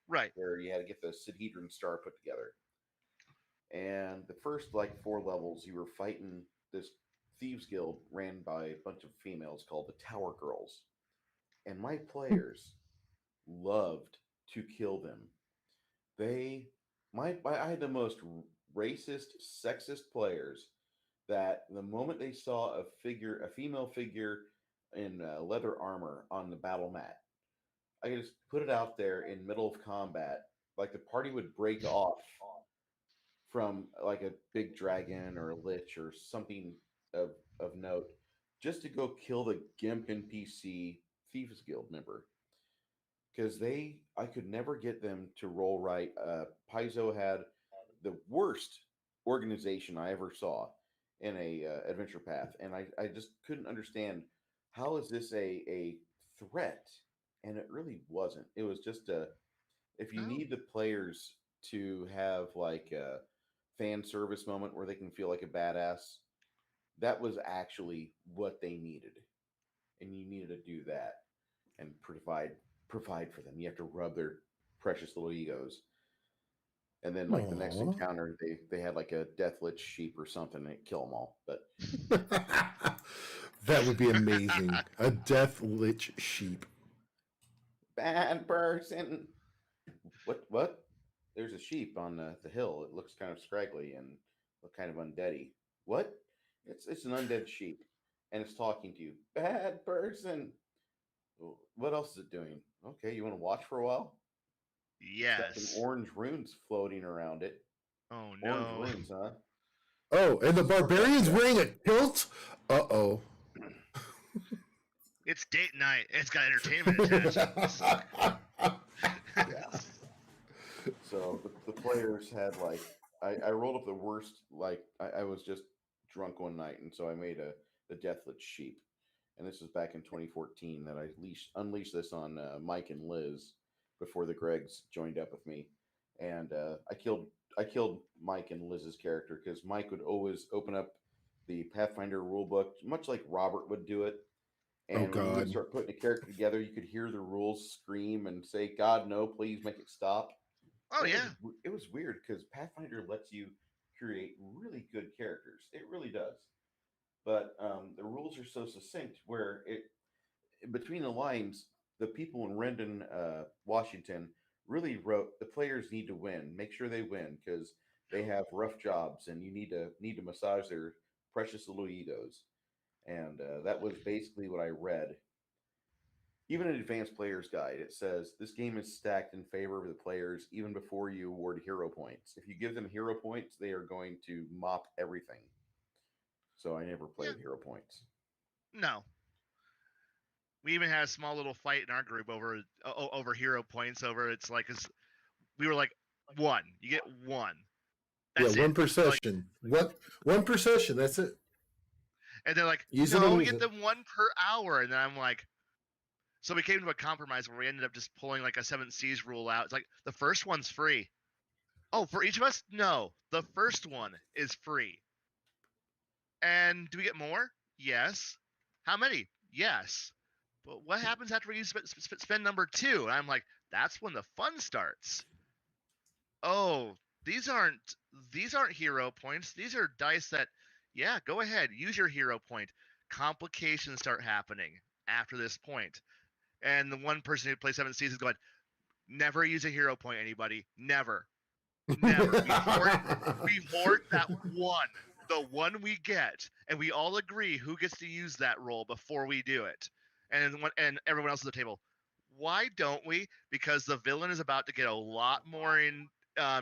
Right. where you had to get the Sidhedron Star put together. And the first like 4 levels, you were fighting this thieves guild ran by a bunch of females called the Tower Girls, and my players loved to kill them. They, I had the most racist, sexist players that the moment they saw a female figure in leather armor on the battle mat, I could just put it out there in middle of combat, like the party would break off from like a big dragon or a lich or something of note, just to go kill the gimp NPC Thieves Guild member, because I could never get them to roll right. Paizo had the worst organization I ever saw in a adventure path, and I just couldn't understand how is this a threat, and it really wasn't. It was just if you No. need the players to have like a fan service moment where they can feel like a badass, that was actually what they needed, and you needed to do that and provide for them. You have to rub their precious little egos. And then like the next Aw. encounter, they had like a deathlich sheep or something and kill them all. But That would be amazing. A death lich sheep. bad person. What? There's a sheep on the hill. It looks kind of scraggly and look kind of undeady. What? It's an undead sheep, and it's talking to you. Bad person. What else is it doing? Okay, you want to watch for a while? It's got some Yes. orange runes floating around it. Oh Orange no. runes, huh? Oh, and the barbarian's wearing a kilt? Uh-oh. It's date night. It's got entertainment attached. Yeah. So the players had like I rolled up the worst. Like I was just drunk one night, and so I made the Deathlit sheep, and this was back in 2014 that I unleashed this on Mike and Liz before the Gregs joined up with me, and I killed Mike and Liz's character because Mike would always open up the Pathfinder rulebook, much like Robert would do it. Oh, And when you would God. start putting a character together, you could hear the rules scream and say, "God, no, please make it stop." Oh And yeah. it was weird because Pathfinder lets you create really good characters. It really does. But the rules are so succinct where it between the lines, the people in Rendon, Washington, really wrote the players need to win. Make sure they win because they have rough jobs, and you need to massage their precious little egos. And that was basically what I read. Even in Advanced Player's Guide, it says this game is stacked in favor of the players even before you award hero points. If you give them hero points, they are going to mop everything. So I never Yeah. played hero points. No. We even had a small little fight in our group over hero points. Over it's like we were like, one. You get one. Yeah, That's one it. per They're like, session. What? One per session. That's it. and they're like, Use it or no, we lose get it. them one per hour. And then I'm like, so we came to a compromise where we ended up just pulling like a 7 Cs rule out. It's like the first one's free. Oh, for each of us? No, the first one is free. And do we get more? Yes. How many? Yes. But what happens after we spend number 2? And I'm like, that's when the fun starts. Oh, these aren't hero points. These are dice that, yeah, go ahead, use your hero point. Complications start happening after this point. And the one person who plays 7 Cs is going, never use a hero point, anybody. Never. Never. We hoard that one, the one we get, and we all agree who gets to use that roll before we do it. And everyone else at the table, why don't we? Because the villain is about to get a lot more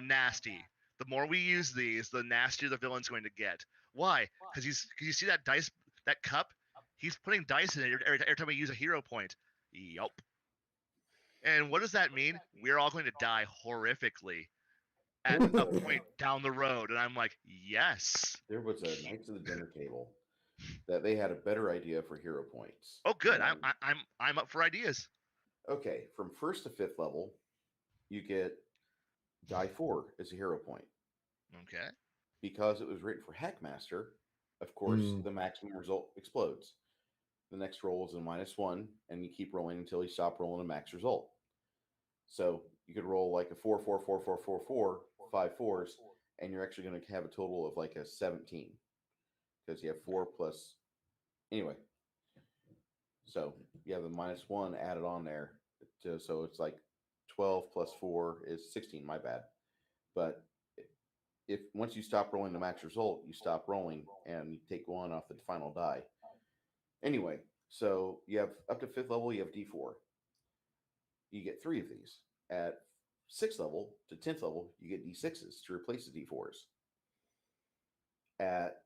nasty. The more we use these, the nastier the villain's going to get. Why? Because you see that dice, that cup? He's putting dice in it every time we use a hero point. Yup. And what does that mean? We're all going to die horrifically at a point down the road. And I'm like, yes. There was a Knights of the Dinner table that they had a better idea for hero points. Oh, good. I'm up for ideas. Okay, from 1st to 5th level, you get die 4 as a hero point. Okay. Because it was written for Hackmaster, of course, the maximum result explodes. The next roll is a -1, and you keep rolling until you stop rolling a max result. So you could roll like a 4, 4, 4, 4, 4, 4, 5 fours, and you're actually going to have a total of like a 17 because you have 4 plus. Anyway, so you have the -1 added on there. So it's like 12 plus 4 is 16. My bad. But if once you stop rolling the max result, you stop rolling and you take 1 off the final die. Anyway, so you have up to 5th level, you have D4. You get 3 of these. At 6th level to 10th level, you get D6s to replace the D4s. At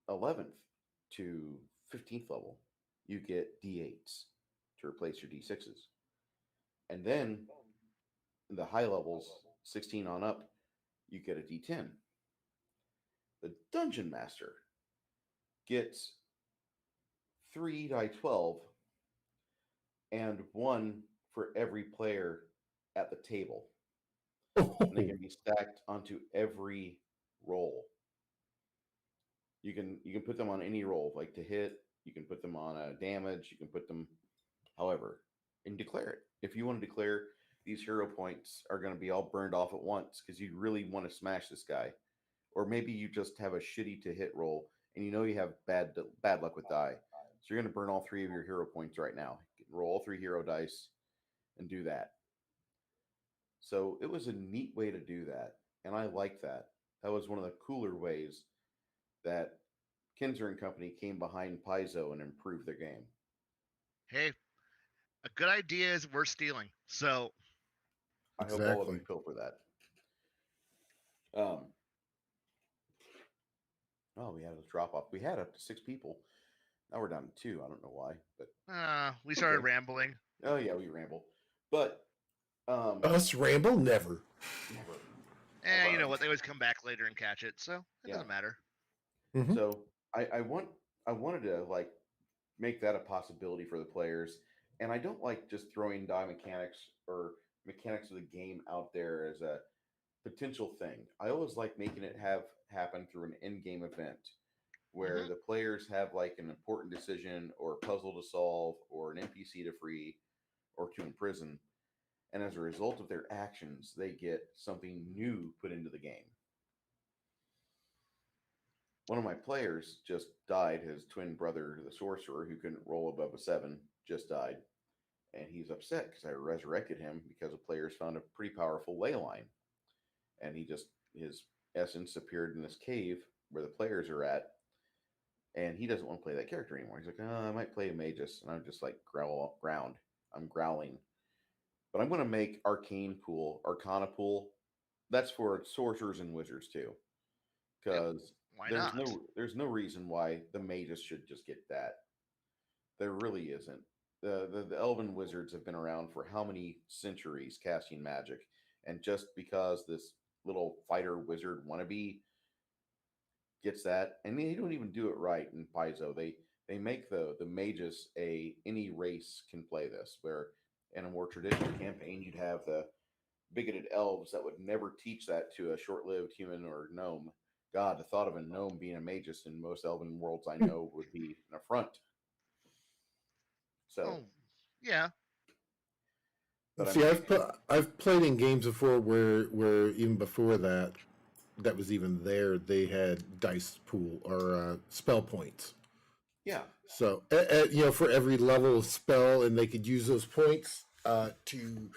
11th to 15th level, you get D8s to replace your D6s. And then in the high levels, 16 on up, you get a D10. The Dungeon Master gets 3 die 12 and 1 for every player at the table. And they can be stacked onto every roll. You can put them on any roll, like to hit. You can put them on a damage. You can put them, however, and declare it. If you want to declare these hero points are going to be all burned off at once because you really want to smash this guy, or maybe you just have a shitty to hit roll and you know you have bad luck with die, so you're going to burn all 3 of your hero points right now. Roll all 3 hero dice and do that. So it was a neat way to do that, and I like that. That was one of the cooler ways that Kinzer and Company came behind Paizo and improved their game. Hey, a good idea is worth stealing. So I hope all of you feel for that. Oh, we had a drop off. We had up to 6 people. Now we're down to 2. I don't know why, but we started rambling. Oh yeah, we ramble. But us ramble never. And you know what? They always come back later and catch it, so it doesn't matter. Mm-hmm. So I wanted to like make that a possibility for the players, and I don't like just throwing die mechanics or mechanics of the game out there as a potential thing. I always like making it happen through an in-game event where the players have like an important decision or a puzzle to solve or an NPC to free or to imprison. And as a result of their actions, they get something new put into the game. One of my players just died. His twin brother, the sorcerer, who couldn't roll above a 7, just died. And he's upset because I resurrected him because the players found a pretty powerful ley line. And his essence appeared in this cave where the players are at. And he doesn't want to play that character anymore. He's like, I might play a magus. And I'm just like, I'm growling. But I'm going to make Arcana pool. That's for sorcerers and wizards too. Because there's no reason why the magus should just get that. There really isn't. The elven wizards have been around for how many centuries casting magic, And just because this little fighter wizard wannabe gets that, and they don't even do it right in Paizo. They make the mages any race can play this. Where in a more traditional campaign, you'd have the bigoted elves that would never teach that to a short-lived human or gnome. God, the thought of a gnome being a magus in most elven worlds I know would be an affront. So, Oh, yeah. but I See, mean, I've played in games before where even before that was even there. They had dice pool or spell points. yeah, So for every level of spell, and they could use those points to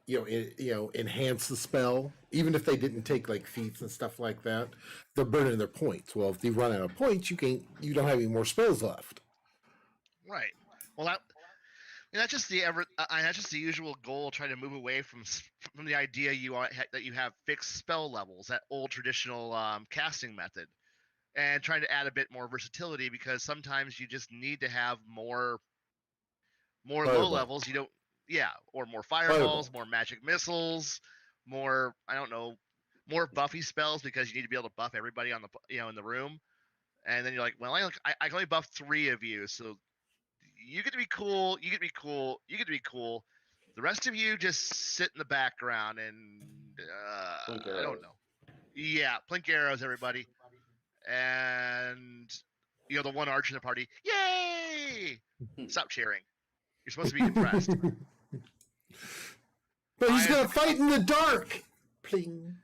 enhance the spell. Even if they didn't take like feats and stuff like that, they're burning their points. Well, if they run out of points, you don't have any more spells left. Right. Well, that's just that's just the usual goal, trying to move away from the idea that you have fixed spell levels, that old traditional casting method, and trying to add a bit more versatility, because sometimes you just need to have more low Fireball, levels. You don't, yeah, or more fireball. fireballs, more magic missiles, more, I don't know, more buffy spells, because you need to be able to buff everybody on the in the room. And then you're like, well, I can only buff 3 of you, so you get to be cool, you get to be cool, you get to be cool. The rest of you just sit in the background and blink I don't arrows. know. Yeah, plink arrows, everybody. And the one archer in the party, yay! Stop cheering. You're supposed to be depressed. But he's I, as gonna the fight in the dark. Pling,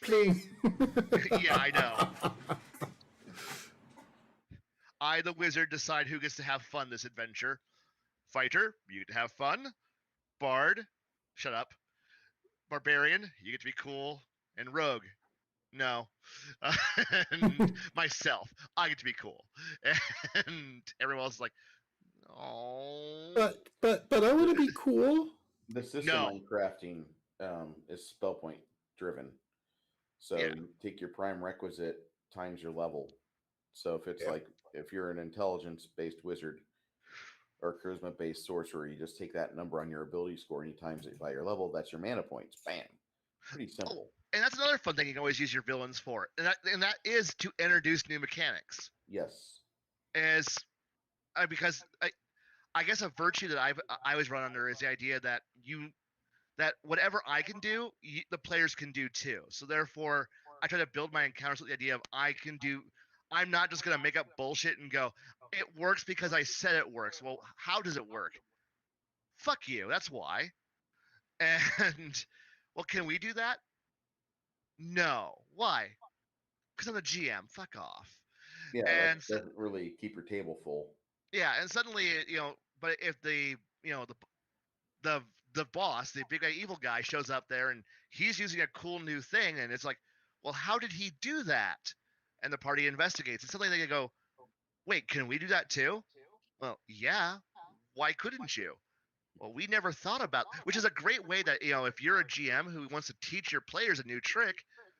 pling. yeah, I know. I, the wizard, decide who gets to have fun this adventure. Fighter, you get to have fun. Bard, shut up. Barbarian, you get to be cool. And rogue, no. And myself, I get to be cool. And everyone else is like, oh, But I want to be cool. The system no. I'm crafting is spell point driven. So Yeah. you take your prime requisite times your level. So if it's Yeah. like if you're an intelligence based wizard or charisma based sorcerer, you just take that number on your ability score and you times it by your level. That's your mana points. Bam. Pretty Oh, simple. and that's another fun thing you can always use your villains for, and that is to introduce new mechanics. Yes. As because I guess a virtue that I always run under is the idea that whatever I can do, the players can do too. So therefore, I try to build my encounters with the idea of I can do. I'm not just gonna make up bullshit and go, it works because I said it works. Well, how does it work? Fuck you. That's why. And well, can we do that? No. Why? Because I'm the GM. Fuck off. Yeah, that And so, doesn't really keep your table full. yeah, and suddenly, but if the the boss, the big evil guy, shows up there and he's using a cool new thing, and it's like, well, how did he do that? And the party investigates, and suddenly they go, wait, can we do that too? Well, yeah. Why couldn't you? Well, we never thought about, which is a great way that, if you're a GM who wants to teach your players a new trick,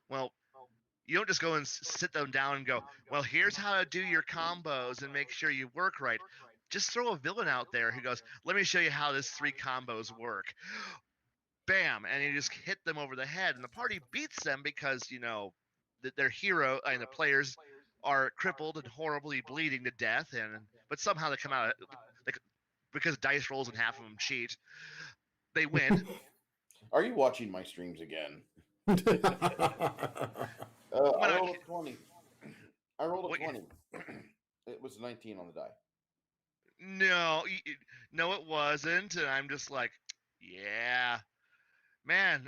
well, you don't just go and sit them down and go, well, here's how to do your combos and make sure you work right. Just throw a villain out there who goes, let me show you how this 3 combos work. Bam, and you just hit them over the head, and the party beats them because their hero and the players are crippled and horribly bleeding to death, but somehow they come out like, because dice rolls and half of them cheat, they win. Are you watching my streams again? When I I, rolled a 20. I rolled a what, 20. It was 19 on the die. no, no, it wasn't, and I'm just like, yeah, man,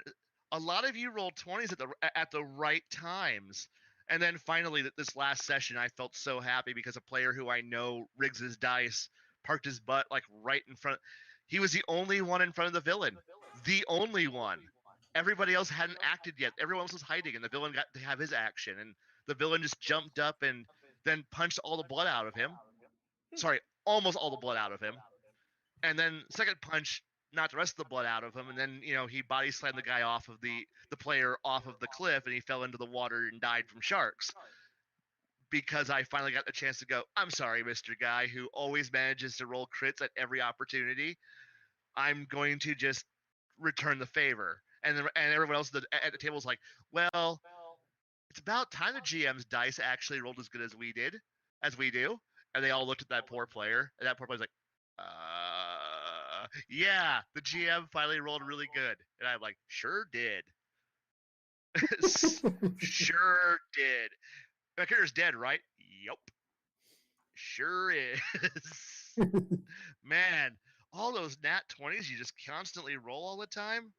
a lot of you rolled 20s at the right times. And then finally, this last session, I felt so happy because a player who I know rigs his dice parked his butt like right in front. He was the only one in front of the villain, the only one. Everybody else hadn't acted yet. Everyone else was hiding, and the villain got to have his action. And the villain just jumped up and then punched all the blood out of him. Sorry, almost all the blood out of him. And then second punch knocked the rest of the blood out of him, and then he body slammed the guy off of the player off of the cliff, and he fell into the water and died from sharks. Because I finally got the chance to go, I'm sorry, Mr. Guy, who always manages to roll crits at every opportunity. I'm going to just return the favor. and everyone else at the table is like, well, it's about time the GM's dice actually rolled as good as we do. And they all looked at that poor player, and that poor player's like, yeah, the GM finally rolled really good. And I'm like, sure did. Sure did. My character's dead, right? Yup. Sure is. Man, all those nat 20s you just constantly roll all the time?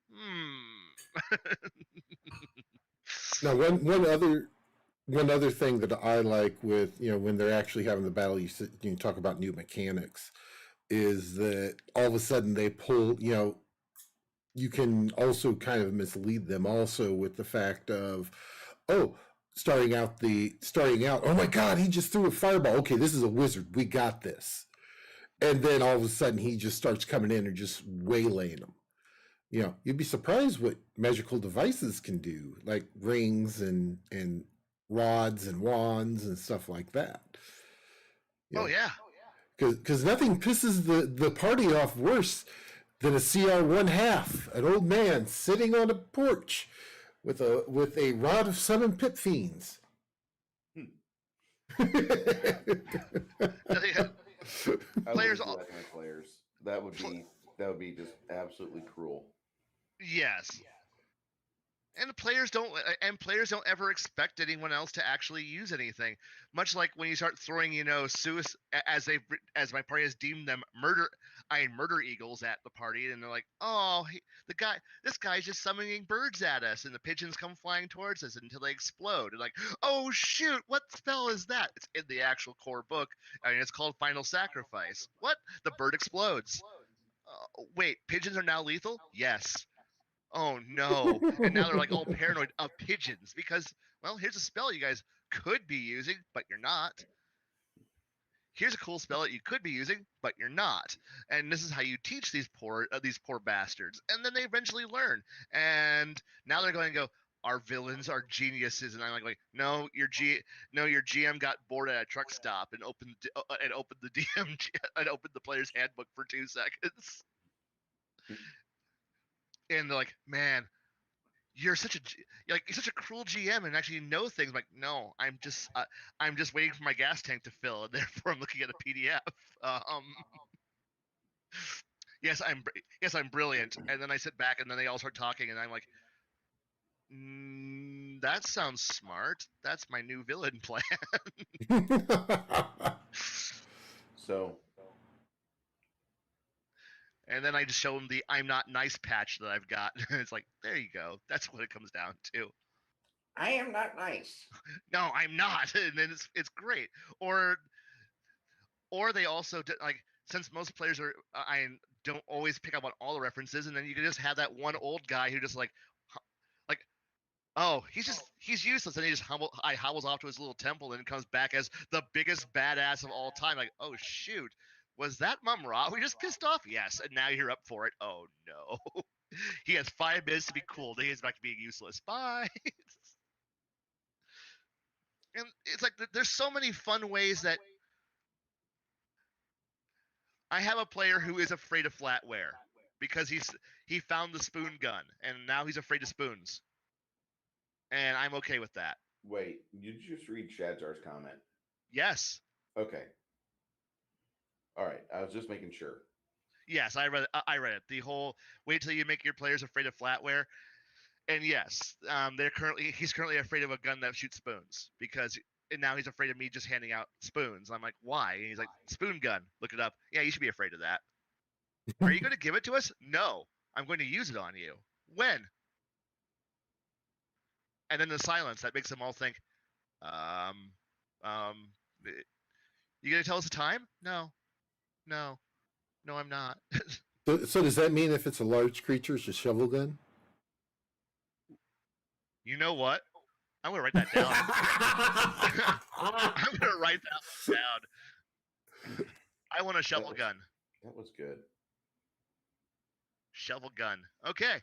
Now, one other thing that I like with, when they're actually having the battle, you talk about new mechanics, is that all of a sudden they pull, you can also kind of mislead them also with the fact of, oh, starting out, oh my God, he just threw a fireball. Okay, this is a wizard. We got this. And then all of a sudden he just starts coming in and just waylaying them. You'd be surprised what magical devices can do, like rings and rods and wands and stuff like that. Oh yeah. Because nothing pisses the party off worse than a CR 1/2, an old man sitting on a porch with a rod of summon pit fiends. Players, that would be just absolutely cruel. Yes. And players don't ever expect anyone else to actually use anything. Much like when you start throwing, suicide, as my party has deemed them, murder eagles at the party, and they're like, oh, this guy's just summoning birds at us, and the pigeons come flying towards us until they explode. And like, oh shoot, what spell is that? It's in the actual core book. I mean, it's called Final Sacrifice. What? The bird explodes. Wait, pigeons are now lethal? Yes. Oh no. And now they're like all paranoid of pigeons because, well, here's a spell you guys could be using, but you're not. Here's a cool spell that you could be using, but you're not. And this is how you teach these poor bastards. And then they eventually learn. And now they're going to go, our villains are geniuses. And I'm like, no, your GM got bored at a truck stop and opened the DM and opened the player's handbook for 2 seconds. And they're like, man, you're such a cruel GM, and actually know things. I'm like, no, I'm just waiting for my gas tank to fill, and therefore I'm looking at a PDF. Yes, I'm brilliant. And then I sit back, and then they all start talking, and I'm like, that sounds smart. That's my new villain plan. So. And then I just show them the I'm not nice patch that I've got. And it's like, there you go. That's what it comes down to. I am not nice. No, I'm not. And then it's great. Or they also, since most players are, I don't always pick up on all the references. And then you can just have that one old guy who just oh, he's useless. And he just hobbles off to his little temple and comes back as the biggest badass of all time. Like, oh, shoot. Was that Mum Ra we just pissed off? Yes, and now you're up for it. Oh no. He has 5 minutes to be cool, then he's back to being useless. Bye. And it's like there's so many fun ways that I have a player who is afraid of flatware because he found the spoon gun and now he's afraid of spoons. And I'm okay with that. Wait, did you just read Shadzar's comment? Yes. Okay. All right, I was just making sure. Yes, I read it. The whole wait till you make your players afraid of flatware, and yes, he's currently afraid of a gun that shoots spoons and now he's afraid of me just handing out spoons. I'm like, why? And he's like, spoon gun. Look it up. Yeah, you should be afraid of that. Are you going to give it to us? No, I'm going to use it on you. When? And then the silence that makes them all think, you going to tell us the time? No, I'm not. So does that mean if it's a large creature, it's a shovel gun? You know what? I'm going to write that down. I'm going to write that down. I want a shovel gun. That was good. Shovel gun. Okay.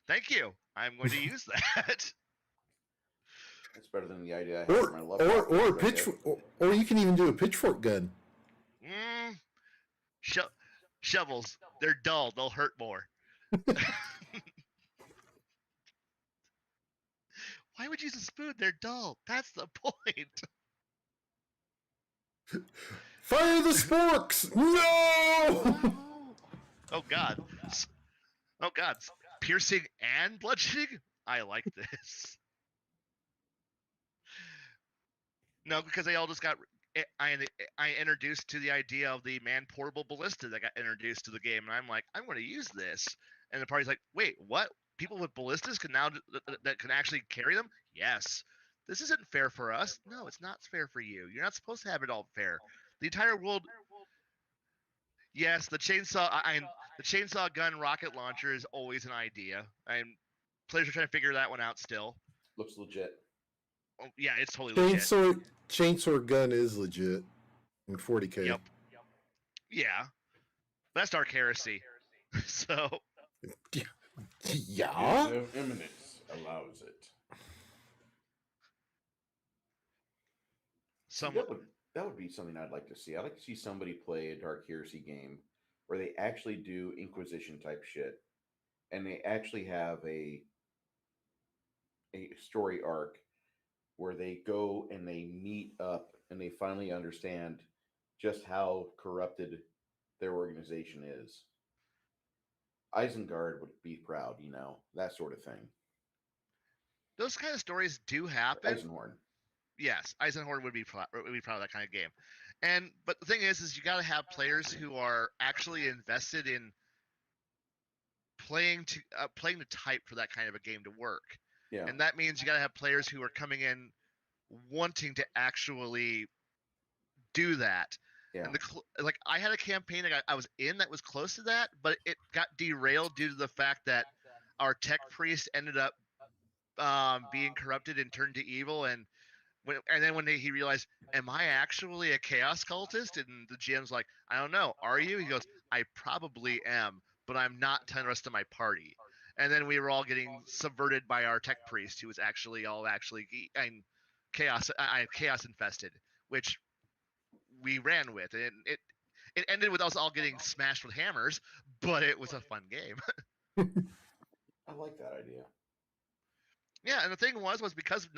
Thank you. I'm going to use that. That's better than the idea I had for my love. Or pitchfork, or you can even do a pitchfork gun. Shovels. They're dull. They'll hurt more. Why would you use a spoon? They're dull. That's the point. Fire the sporks! No! Oh God. Oh God. Piercing and bludgeoning? I like this. No, because they all just got. I introduced to the idea of the man portable ballista that got introduced to the game, and I'm like, I'm going to use this, and the party's like, wait, what? People with ballistas can now that can actually carry them? Yes. This isn't fair for us. No, it's not fair for you. You're not supposed to have it all fair. The entire world. Yes, the chainsaw. The chainsaw gun rocket launcher is always an idea. Players are trying to figure that one out still. Looks legit. Oh, yeah, it's totally legit. Chainsaw gun is legit in 40K. Yep. Yeah. That's Dark Heresy. So. Yeah. Of Eminence allows it. That would be something I'd like to see. I'd like to see somebody play a Dark Heresy game where they actually do Inquisition type shit, and they actually have a story arc where they go and they meet up and they finally understand just how corrupted their organization is. Isengard would be proud, that sort of thing. Those kind of stories do happen. Eisenhorn. Yes, Eisenhorn would be proud of that kind of game. But the thing is you got to have players who are actually invested in playing the type for that kind of a game to work. Yeah. And that means you got to have players who are coming in wanting to actually do that. Yeah. And I had a campaign that I was in that was close to that, but it got derailed due to the fact that our tech priest ended up being corrupted and turned to evil, and then when he realized, am I actually a chaos cultist? And the GM's like, I don't know. Are you? He goes, I probably am, but I'm not telling the rest of my party. And then we were all getting subverted by our tech priest, who was actually chaos infested, which we ran with, and it ended with us all getting smashed with hammers, but it was a fun game. I like that idea. Yeah, and the thing was because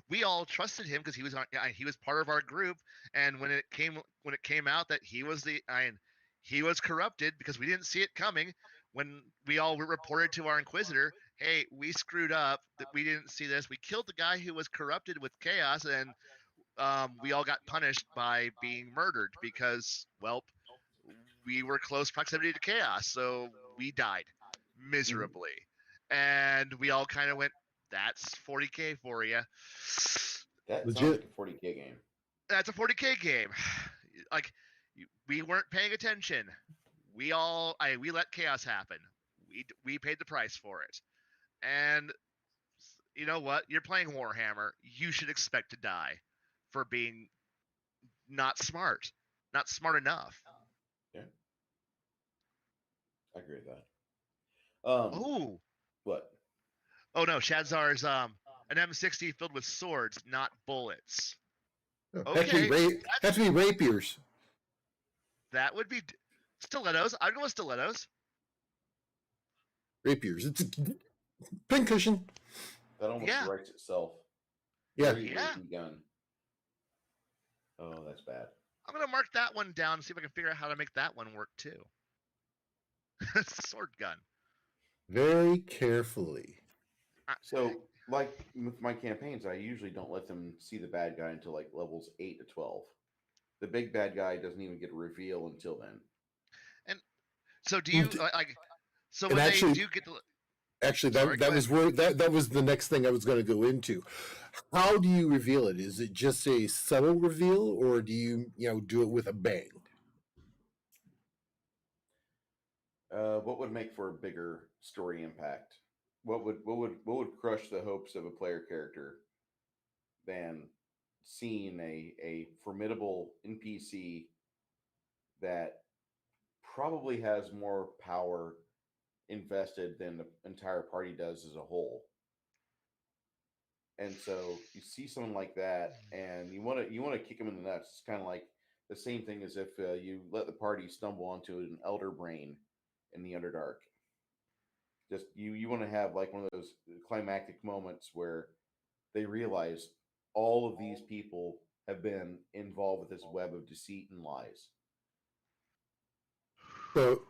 we all trusted him because he was part of our group, and when it came out that he was corrupted because we didn't see it coming, when we all reported to our Inquisitor, hey, we screwed up, that we didn't see this, we killed the guy who was corrupted with chaos, and we all got punished by being murdered because, well, we were close proximity to chaos, so we died miserably. And we all kind of went, that's 40K for you. That sounds like a 40K game. That's a 40K game. Like, we weren't paying attention. We let chaos happen. We paid the price for it. And you know what? You're playing Warhammer. You should expect to die for being not smart enough. Yeah, I agree with that. Oh, what? Oh no, Shadzar's an M60 filled with swords, not bullets. Okay, have to be rapiers. That would be stilettos. I'd go with stilettos. Rapiers. It's a pincushion. That almost writes itself. Yeah. Very rapey gun. Oh, that's bad. I'm gonna mark that one down and see if I can figure out how to make that one work too. Sword gun. Very carefully. So, like with my campaigns, I usually don't let them see the bad guy until like levels 8 to 12. The big bad guy doesn't even get a reveal until then. And so, do you like? So when actually, they do get to, actually, that was the next thing I was going to go into. How do you reveal it? Is it just a subtle reveal, or do you do it with a bang? What would make for a bigger story impact? What would crush the hopes of a player character than seeing a formidable NPC that probably has more power invested than the entire party does as a whole? And so you see someone like that, and you want to kick him in the nuts. It's kind of like the same thing as if you let the party stumble onto an elder brain in the Underdark. Just you want to have like one of those climactic moments where they realize all of these people have been involved with this web of deceit and lies.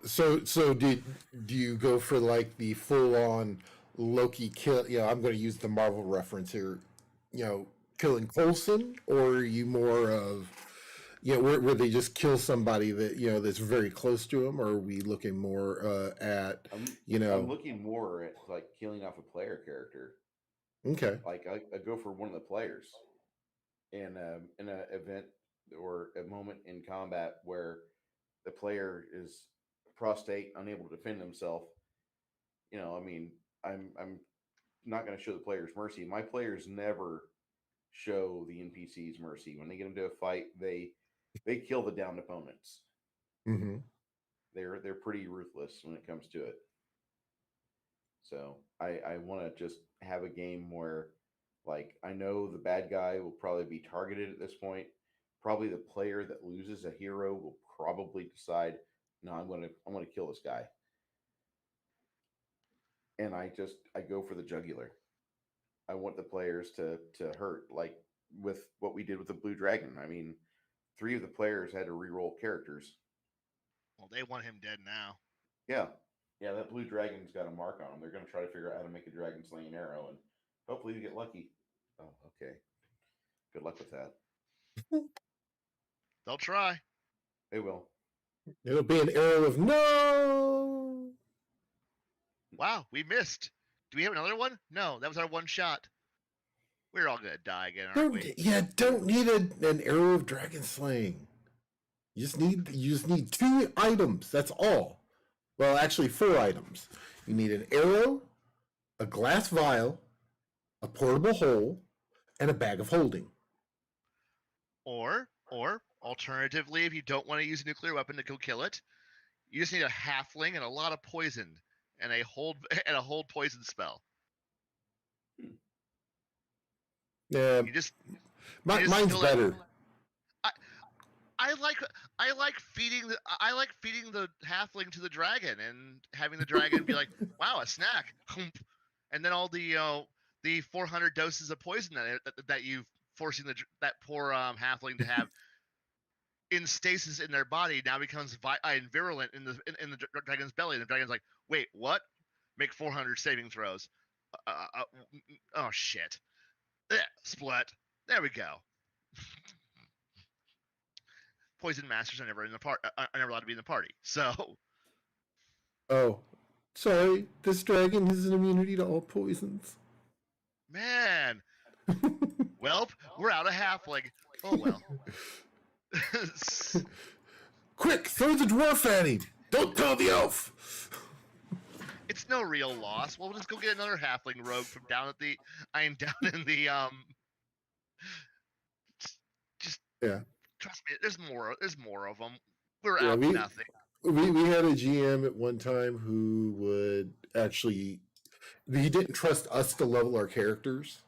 So do you go for like the full on Loki kill? You know, I'm going to use the Marvel reference here. You know, killing Coulson, or are you more of, you know, where they just kill somebody that, you know, that's very close to them, or are we looking more at, you I'm know? looking more at like killing off a player character. Okay. Like I go for one of the players in an event or a moment in combat where the player is prostate, unable to defend himself. You know, I mean, I'm not going to show the players mercy. My players never show the NPCs mercy. When they get into a fight, they kill the downed opponents. Mm-hmm. They're pretty ruthless when it comes to it. So I want to just have a game where, like, I know the bad guy will probably be targeted at this point. Probably the player that loses a hero will probably decide, no, I'm gonna kill this guy, and I go for the jugular. I want the players to hurt, like with what we did with the Blue Dragon. I mean, three of the players had to re-roll characters. Well, they want him dead now. Yeah, yeah, that Blue Dragon's got a mark on him. They're going to try to figure out how to make a dragon slaying arrow, and hopefully you get lucky. Oh, okay. Good luck with that. They'll try. They will. It'll be an arrow of no. Wow, we missed. Do we have another one? No, that was our one shot. We're all gonna die again, aren't we? Don't need an arrow of dragon slaying. You just need 2 items. That's all. Well, actually 4 items. You need an arrow, a glass vial, a portable hole, and a bag of holding. Or alternatively, if you don't want to use a nuclear weapon to go kill it, you just need a halfling and a lot of poison and a hold poison spell. Yeah, mine's better. I like feeding the halfling to the dragon and having the dragon be like, wow, a snack, and then all the 400 doses of poison that you've forcing that poor halfling to have in stasis in their body now becomes virulent in the dragon's belly, and the dragon's like, wait, what? Make 400 saving throws. Oh shit! Split. There we go. Poison masters are never in the are never allowed to be in the party. So. Oh, sorry. This dragon has an immunity to all poisons. Man. Well, we're out of halfling. Oh well. Quick, throw the dwarf at him. Don't tell the elf. It's no real loss. We'll just go get another halfling rogue from down in the Just yeah. Trust me, there's more of them. We're out of nothing. We had a GM at one time who would actually, he didn't trust us to level our characters.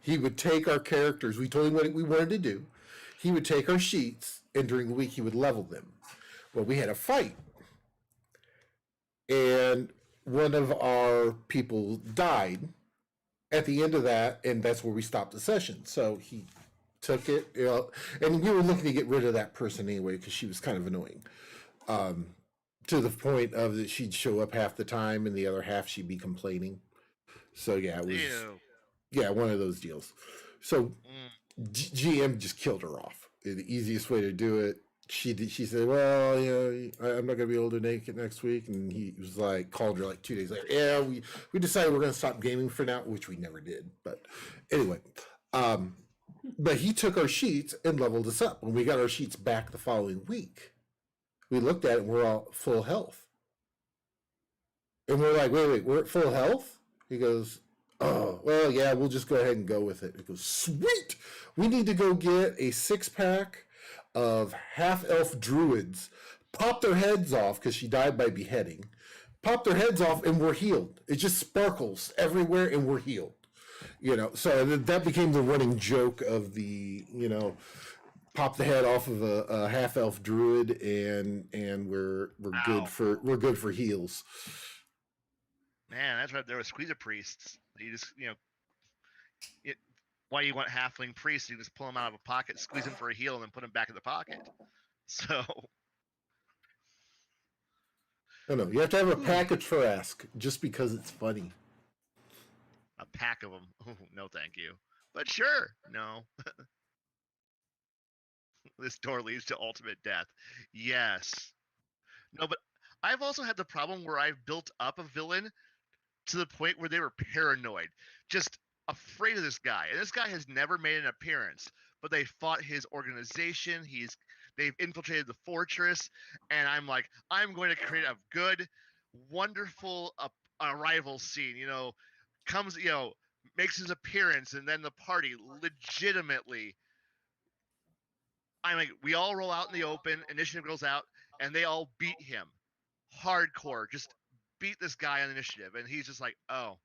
He would take our characters. We told him what we wanted to do. He would take our sheets, and during the week he would level them. Well, we had a fight, and one of our people died at the end of that, and that's where we stopped the session. So he took it, you know, and we were looking to get rid of that person anyway because she was kind of annoying, to the point of that she'd show up half the time and the other half she'd be complaining. So yeah, it was one of those deals. So GM just killed her off. The easiest way to do it. She said, well, you know, I'm not gonna be able to make it next week, and he was like, called her like 2 days later. Yeah, we decided we're gonna stop gaming for now, which we never did. But anyway, but he took our sheets and leveled us up. When we got our sheets back the following week, we looked at it and we're all full health. And we're like, wait, we're at full health? He goes, oh, well, yeah, we'll just go ahead and go with it. It goes, sweet! We need to go get a 6-pack of half-elf druids, pop their heads off, because she died by beheading, pop their heads off, and we're healed. It just sparkles everywhere, and we're healed. You know, so that became the running joke of the, you know, pop the head off of a half-elf druid, and we're good for heals. Man, that's right. There were squeezer priests. You just, you know, Why you want halfling priests? You just pull them out of a pocket, squeeze them for a heal, and then put them back in the pocket. So No, you have to have a package for Ask just because it's funny. a pack of them. Oh, no, thank you. But sure, no. This door leads to ultimate death. Yes. No, but I've also had the problem where I've built up a villain to the point where they were paranoid, just afraid of this guy. And this guy has never made an appearance, but they fought his organization. They've infiltrated the fortress, and I'm like, I'm going to create a good, wonderful arrival scene. Comes, makes his appearance, and then the party legitimately. I'm like, we all roll out in the open, initiative goes out, and they all beat him. Hardcore, just beat this guy on initiative. And he's just like, oh.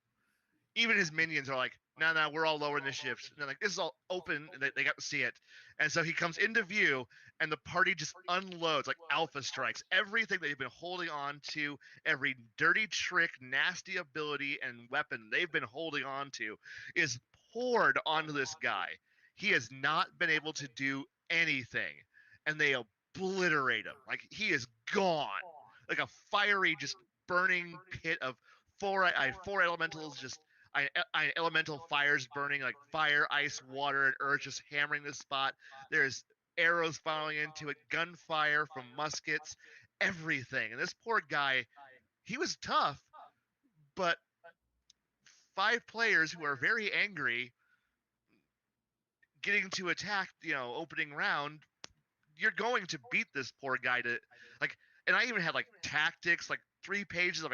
Even his minions are like, no, we're all lower initiatives. And they're like, this is all open, and they got to see it. And so he comes into view, and the party just unloads, like alpha strikes. Everything they've been holding on to, every dirty trick, nasty ability, and weapon they've been holding on to is poured onto this guy. He has not been able to do anything, and they obliterate him. Like, he is gone. Like a fiery, just burning pit of four elementals, just elemental fires burning, like fire, ice, water, and earth, just hammering this spot. There's arrows falling into it, gunfire from muskets, everything. And this poor guy, he was tough, but 5 players who are very angry getting to attack, opening round, you're going to beat this poor guy to, like, and I even had like tactics, like 3 pages of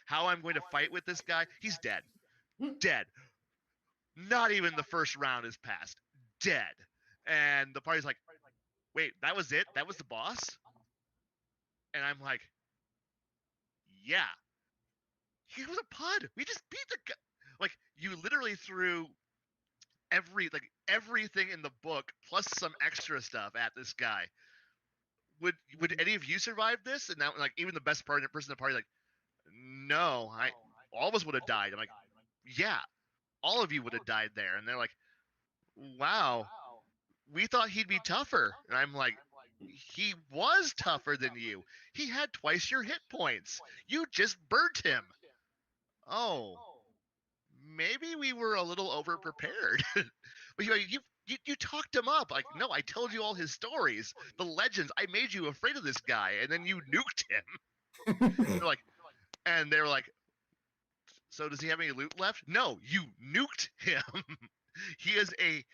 how I'm going to fight with this guy. He's dead. Dead. Not even the first round is passed. Dead. And the party's like, wait, that was it? That was the boss? And I'm like, yeah. He was a pud. We just beat the guy. Like, you literally threw everything in the book plus some extra stuff at this guy. Would any of you survive this? And now, like, even the best person in the party, like, no, all of us would have died. I'm like, yeah, all of you would have died there. And they're like, wow, we thought he'd be tougher. And I'm like, he was tougher than you. He had twice your hit points. You just burnt him. Oh, maybe we were a little over prepared. But you talked him up. Like, no, I told you all his stories, the legends. I made you afraid of this guy, and then you nuked him. They were like, so does he have any loot left? No, you nuked him. He is a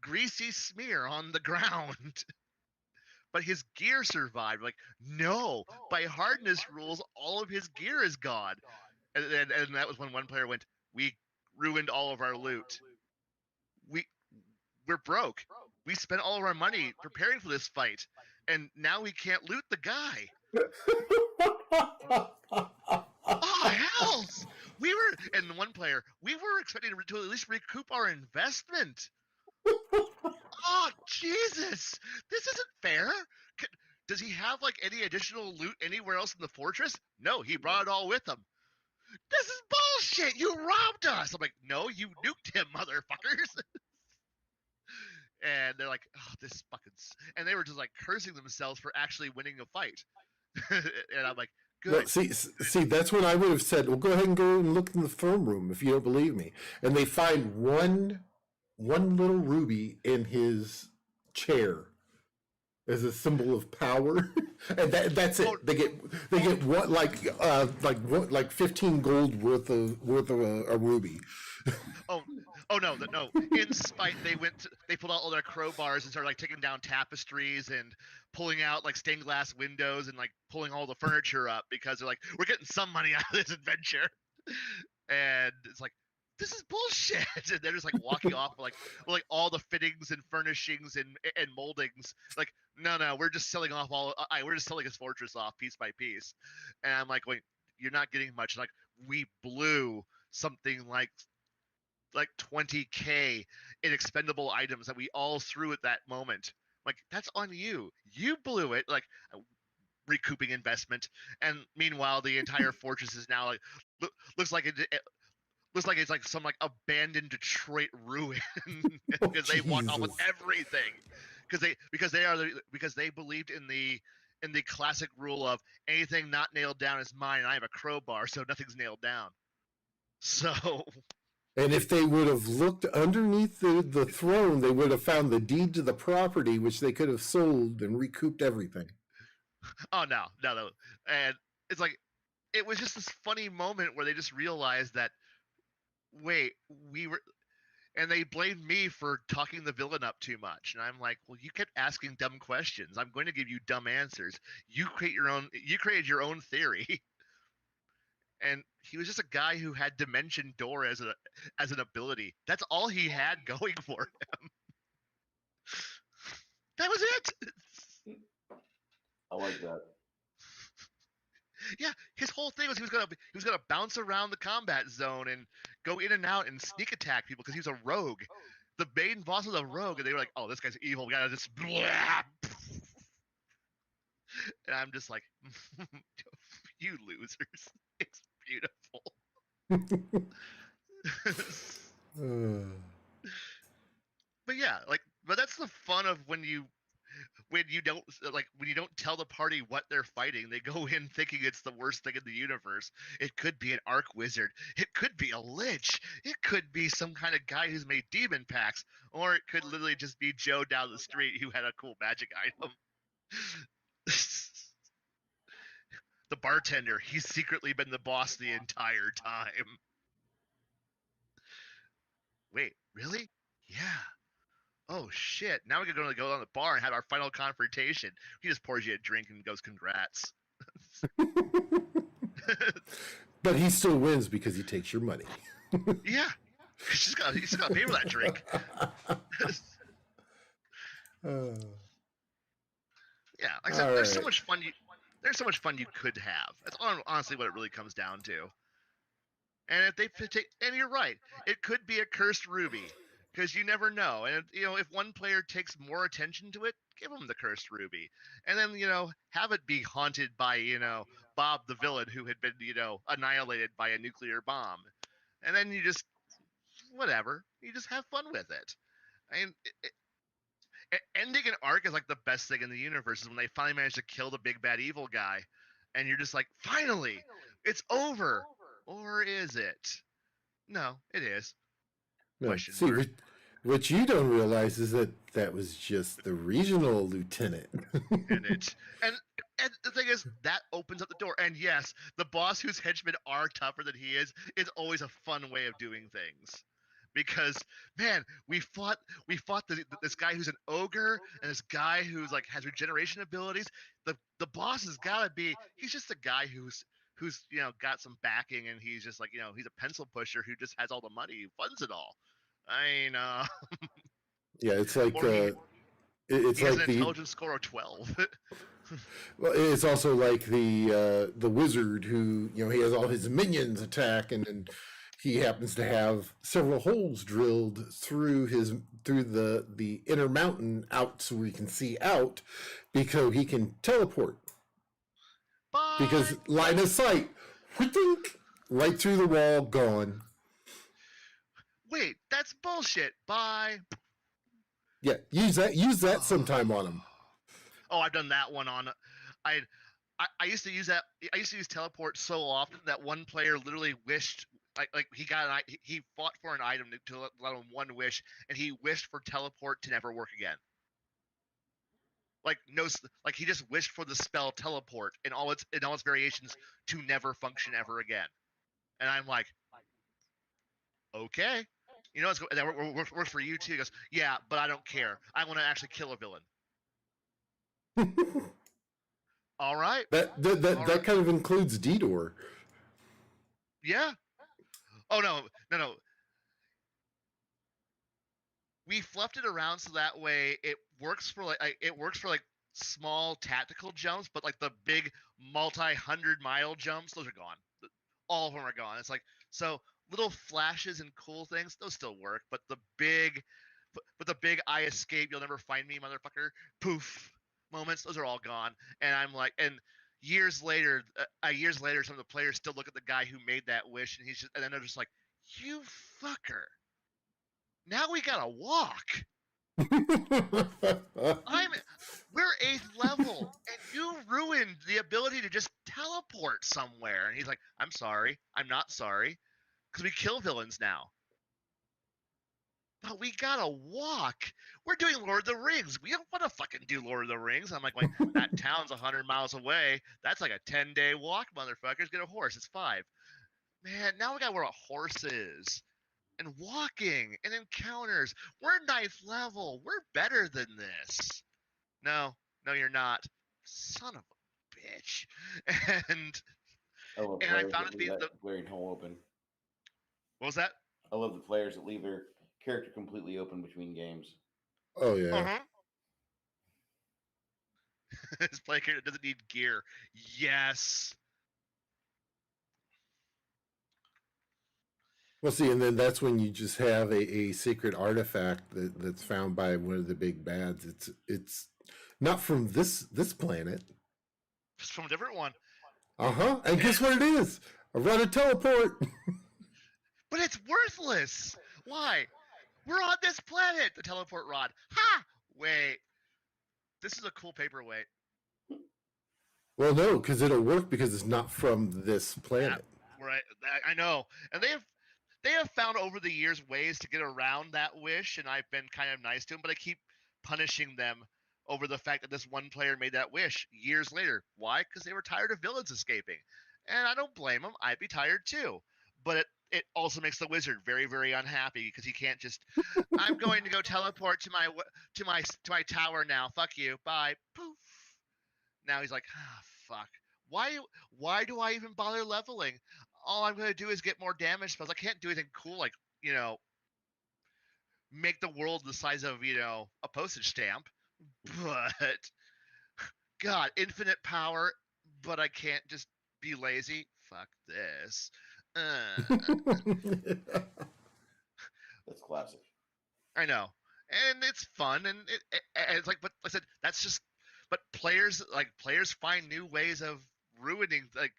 greasy smear on the ground. But his gear survived. Like, no, by hardness rules, all of his gear is gone. And that was when one player went, we ruined all of our loot. We're broke. We spent all of our money preparing for this fight, and now we can't loot the guy. Oh, hells! And one player, we were expecting to at least recoup our investment. Oh, Jesus! This isn't fair. Does he have, like, any additional loot anywhere else in the fortress? No, he brought it all with him. This is bullshit! You robbed us! I'm like, no, you nuked him, motherfuckers! And they're like, oh, this fucking... And they were just, like, cursing themselves for actually winning a fight. And I'm like, good. Well, see, that's when I would have said, well, go ahead and go and look in the film room if you don't believe me. And they find one little ruby in his chair as a symbol of power, and that's it. They get what, like 15 gold worth of a ruby. Oh no. In spite, they pulled out all their crowbars and started, like, taking down tapestries and pulling out, like, stained glass windows and, like, pulling all the furniture up because they're like, we're getting some money out of this adventure. And it's like, this is bullshit. And they're just, like, walking off with all the fittings and furnishings and moldings. Like, no, we're just selling off we're just selling his fortress off piece by piece. And I'm like, wait, you're not getting much. Like, we blew something like 20K in expendable items that we all threw at that moment. Like, that's on you. You blew it. Like, recouping investment. And meanwhile, the entire fortress is now, like, looks like looks like it's like some like abandoned Detroit ruin Oh, because they walk off with Jesus. everything because they believed in the classic rule of anything not nailed down is mine, and I have a crowbar, so nothing's nailed down. So And if they would have looked underneath the throne, they would have found the deed to the property, which they could have sold and recouped everything. oh no, and it's like it was just this funny moment where they just realized that wait, we were and they blamed me for talking the villain up too much. And I'm like, well, you kept asking dumb questions. I'm going to give you dumb answers. You created your own theory. And he was just a guy who had Dimension Door as an ability. That's all he had going for him. That was it. I like that. Yeah, his whole thing was he was gonna bounce around the combat zone and go in and out and sneak attack people because he was a rogue. The main boss was a rogue, and they were like, "Oh, this guy's evil. We gotta just." Blah. And I'm just like, "You losers! It's beautiful." But yeah, but that's the fun of when you don't tell the party what they're fighting. They go in thinking it's the worst thing in the universe. It could be an arc wizard, it could be a lich, it could be some kind of guy who's made demon packs, or it could literally just be Joe down the street who had a cool magic item. The bartender, he's secretly been the boss the entire time. Wait, really? Yeah. Oh shit! Now we're gonna go down the bar and have our final confrontation. He just pours you a drink and goes, "Congrats." But he still wins because he takes your money. Yeah, he's got to pay for that drink. Yeah, like I said, there's so much fun. There's so much fun you could have. That's honestly what it really comes down to. And if they take, and you're right, it could be a cursed ruby. Because you never know. And, if one player takes more attention to it, give them the cursed ruby. And then, have it be haunted by, Bob the villain who had been, annihilated by a nuclear bomb. And then you just, whatever. You just have fun with it. I mean, ending an arc is like the best thing in the universe is when they finally manage to kill the big bad evil guy. And you're just like, finally, it's over. Or is it? No, it is. No, see, what you don't realize is that was just the regional lieutenant. and the thing is, that opens up the door. And yes, the boss whose henchmen are tougher than he is always a fun way of doing things. Because man, we fought this guy who's an ogre and this guy who's like has regeneration abilities. The boss has gotta be he's just a guy who's got some backing, and he's just like he's a pencil pusher who just has all the money, who funds it all. I know. Yeah, it's like it's like an intelligence score of 12. Well, it's also like the wizard who he has all his minions attack, and then he happens to have several holes drilled through the inner mountain out so we can see out, because he can teleport. Bye. Because line of sight, right through the wall, gone. Wait, that's bullshit. Bye. Yeah, use that sometime on him. Oh, I've done that one on. I used to use that. I used to use teleport so often that one player literally wished like he fought for an item to let him one wish, and he wished for teleport to never work again. Like he just wished for the spell teleport in all its variations to never function ever again. And I'm like, okay, that works for you too. He goes, yeah, but I don't care. I want to actually kill a villain. All right. That kind of includes Didor. Yeah. Oh no. We fluffed it around so that way it works for like small tactical jumps, but like the big multi-100-mile jumps, those are gone. All of them are gone. It's like, so little flashes and cool things, those still work, but the big I escape, you'll never find me, motherfucker, poof moments, those are all gone. And I'm like, and years later, some of the players still look at the guy who made that wish, and then they're just like, You fucker. Now we gotta walk. We're 8th level, and you ruined the ability to just teleport somewhere. And he's like, I'm sorry. I'm not sorry. Because we kill villains now. But we gotta walk. We're doing Lord of the Rings. We don't want to fucking do Lord of the Rings. I'm like, that town's 100 miles away. That's like a 10-day walk, motherfuckers. Get a horse. It's 5. Man, now we gotta where a horse is. And walking and encounters. We're 9th level. We're better than this. No, you're not. Son of a bitch. And I love I players found that it to be leave the. that glaring hole open. What was that? I love the players that leave their character completely open between games. Oh yeah. Uh-huh. This player character doesn't need gear. Yes. Well, see, and then that's when you just have a secret artifact that's found by one of the big bads. It's not from this planet. It's from a different one. And guess what it is? A rod of teleport. But it's worthless. Why? We're on this planet. The teleport rod. Ha! Wait. This is a cool paperweight. Well, no, because it'll work because it's not from this planet. Yeah, right. I know. And they have found over the years ways to get around that wish, and I've been kind of nice to them, but I keep punishing them over the fact that this one player made that wish years later. Why? Because they were tired of villains escaping. And I don't blame them. I'd be tired too. But it also makes the wizard very, very unhappy because he can't just I'm going to go teleport to my tower now. Fuck you. Bye. Poof. Now he's like, fuck. Why do I even bother leveling? All I'm going to do is get more damage spells. I can't do anything cool like, make the world the size of, a postage stamp. But, God, infinite power, but I can't just be lazy. Fuck this. That's classic. I know. And it's fun, and it's like, but like I said, that's just, but players find new ways of ruining, like,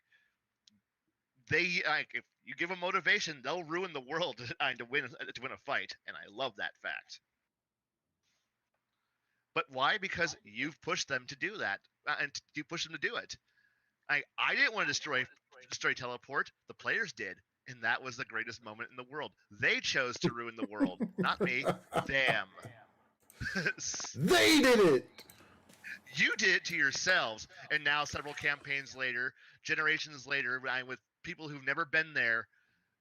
if you give them motivation, they'll ruin the world to win a fight, and I love that fact. But why? Because you've pushed them to do that, and you pushed them to do it. I didn't want to destroy teleport. The players did, and that was the greatest moment in the world. They chose to ruin the world, not me. Them. They did it. You did it to yourselves, and now several campaigns later, generations later, with people who've never been there,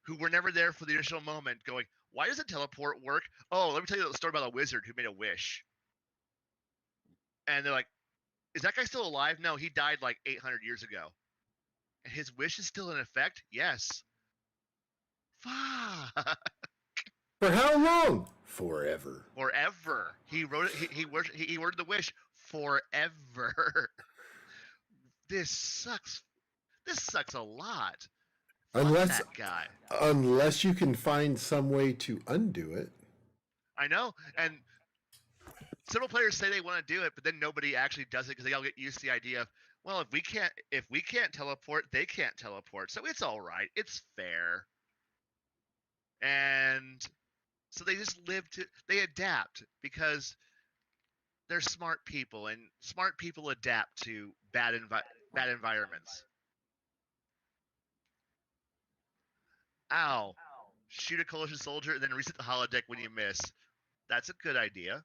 who were never there for the initial moment, going, why doesn't teleport work? Oh, let me tell you the story about a wizard who made a wish. And they're like, is that guy still alive? No, he died like 800 years ago. And his wish is still in effect? Yes. Fuck. For how long? Forever. Forever. He wrote it. He worded the wish. Forever. This sucks. This sucks a lot. Fuck that guy. Unless you can find some way to undo it. I know, and several players say they want to do it, but then nobody actually does it because they all get used to the idea of, well, if we can't teleport, they can't teleport, so it's all right. It's fair. And so they just they adapt because they're smart people, and smart people adapt to bad environments. Ow. Shoot a coalition soldier and then reset the holodeck when you miss. That's a good idea.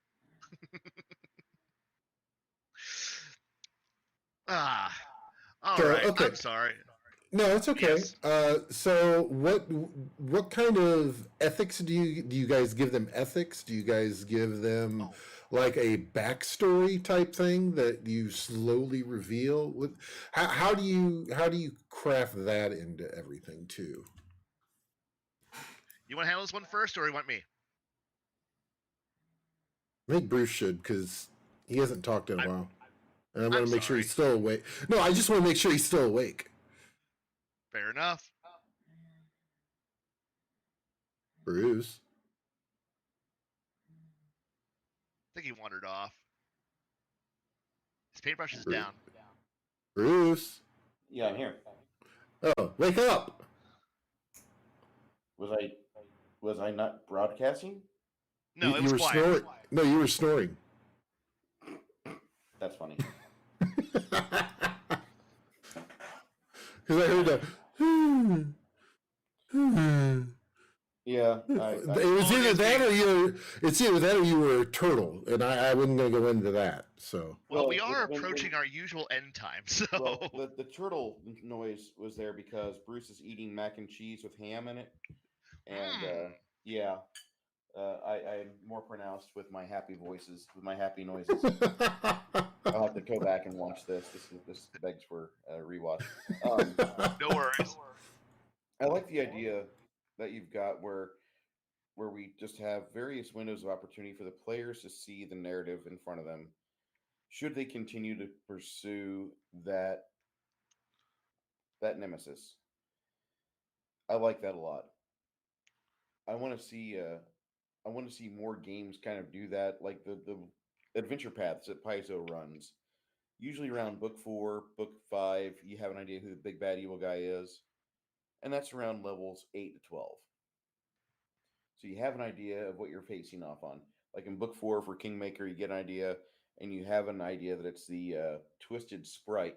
All right. Okay. I'm sorry. No, it's okay. Yes. So what kind of ethics do you guys give them? Ethics? Do you guys give them like a backstory type thing that you slowly reveal? How do you craft that into everything too? You want to handle this one first, or you want me? I think Bruce should, because he hasn't talked in a while. And I want to make sure sorry. he's still awake. No, I just want to make sure he's still awake. Fair enough. Bruce. I think he wandered off. His paintbrush is down. Bruce. Yeah, I'm here. Oh, wake up. Was I not broadcasting? No, it You was were quiet. snoring. No, you were snoring. That's funny. Because I heard that. Yeah, It was Well, it either is that being. or you. It's either that or you were a turtle, and I wasn't going to go into that. So Well, we well are approaching our usual end time, so. well the turtle noise was there because Bruce is eating mac and cheese with ham in it, and Hmm. yeah, I'm more pronounced with my happy voices, with my happy noises. I'll have to go back and watch this. This begs for a rewatch. Um, No worries. I like the idea that you've got where we just have various windows of opportunity for the players to see the narrative in front of them. Should they continue to pursue that nemesis? I like that a lot. I want to see I want to see more games kind of do that, like the adventure paths that Paizo runs. Usually around book 4, book 5, you have an idea who the big bad evil guy is, and that's around levels 8 to 12. So you have an idea of what you're facing off on. Like in book 4 for Kingmaker, you get an idea, and you have an idea that it's the twisted sprite.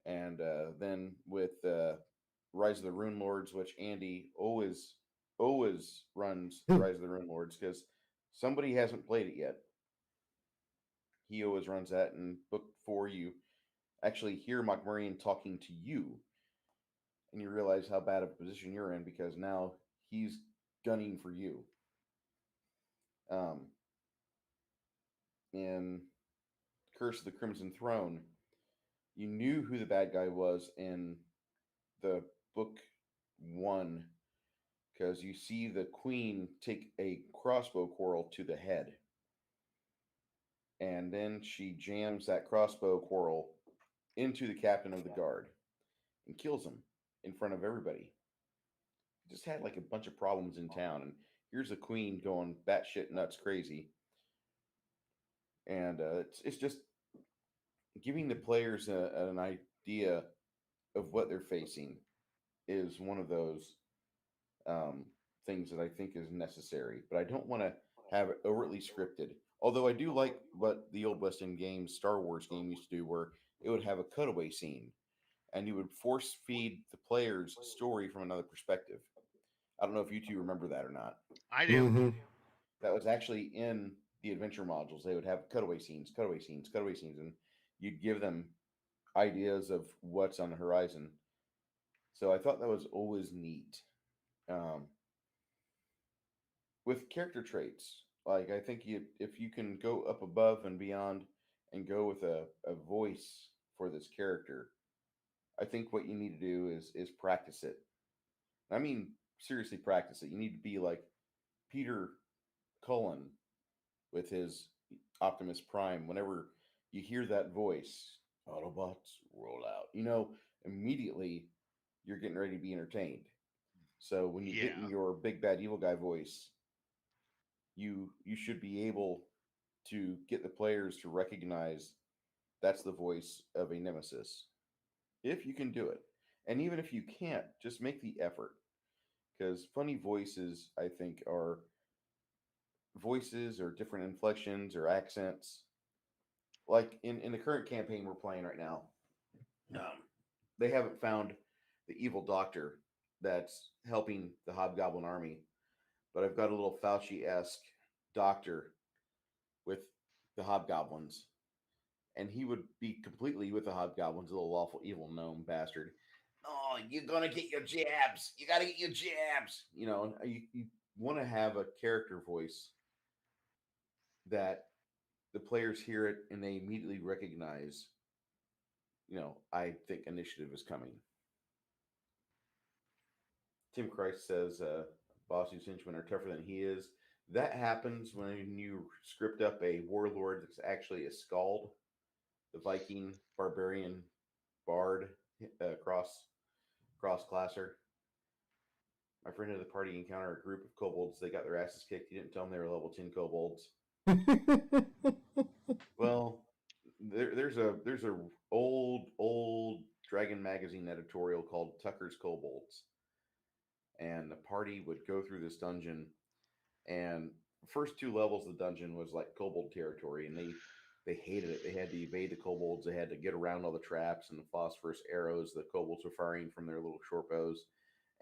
And then with Rise of the Rune Lords, which Andy always runs Rise of the Rune Lords because somebody hasn't played it yet. He always runs that. In book 4, you actually hear Mockmurian talking to you, and you realize how bad of a position you're in because now he's gunning for you. Um, in Curse of the Crimson Throne, you knew who the bad guy was in the book 1 because you see the queen take a crossbow quarrel to the head, and then she jams that crossbow quarrel into the captain of the guard and kills him in front of everybody. Just had like a bunch of problems in town, and here's the queen going batshit nuts crazy, and it's just giving the players an idea of what they're facing is one of those um, things that I think is necessary, but I don't want to have it overtly scripted. Although I do like what the old West End games, Star Wars game used to do, where it would have a cutaway scene and you would force feed the player's story from another perspective. I don't know if you two remember that or not. I do. hmm That was actually in the adventure modules. They would have cutaway scenes, cutaway scenes, cutaway scenes, and you'd give them ideas of what's on the horizon. So I thought that was always neat. Um, with character traits. Like I think if you can go up above and beyond and go with a voice for this character, I think what you need to do is practice it. I mean, seriously practice it. You need to be like Peter Cullen with his Optimus Prime. Whenever you hear that voice, Autobots roll out. Immediately you're getting ready to be entertained. So when you get in Yeah. your big bad evil guy voice, you should be able to get the players to recognize that's the voice of a nemesis if you can do it. And even if you can't, just make the effort because funny voices I think are voices or different inflections or accents. Like in the current campaign we're playing right now, they haven't found the evil doctor that's helping the Hobgoblin army, but I've got a little Fauci-esque doctor with the Hobgoblins, and he would be completely with the Hobgoblins, a little lawful evil gnome bastard. Oh, you're gonna get your jabs. You gotta get your jabs. You want to have a character voice that the players hear it and they immediately recognize. I think initiative is coming. Tim Christ says, "Boss whose henchmen are tougher than he is." That happens when you script up a warlord that's actually a skald, the Viking barbarian bard cross classer. My friend had the party encounter a group of kobolds. They got their asses kicked. He didn't tell them they were level 10 kobolds. Well, there's a old Dragon magazine editorial called Tucker's Kobolds, and the party would go through this dungeon, and the first two levels of the dungeon was like kobold territory, and they hated it. They had to evade the kobolds. They had to get around all the traps and the phosphorus arrows the kobolds were firing from their little short bows,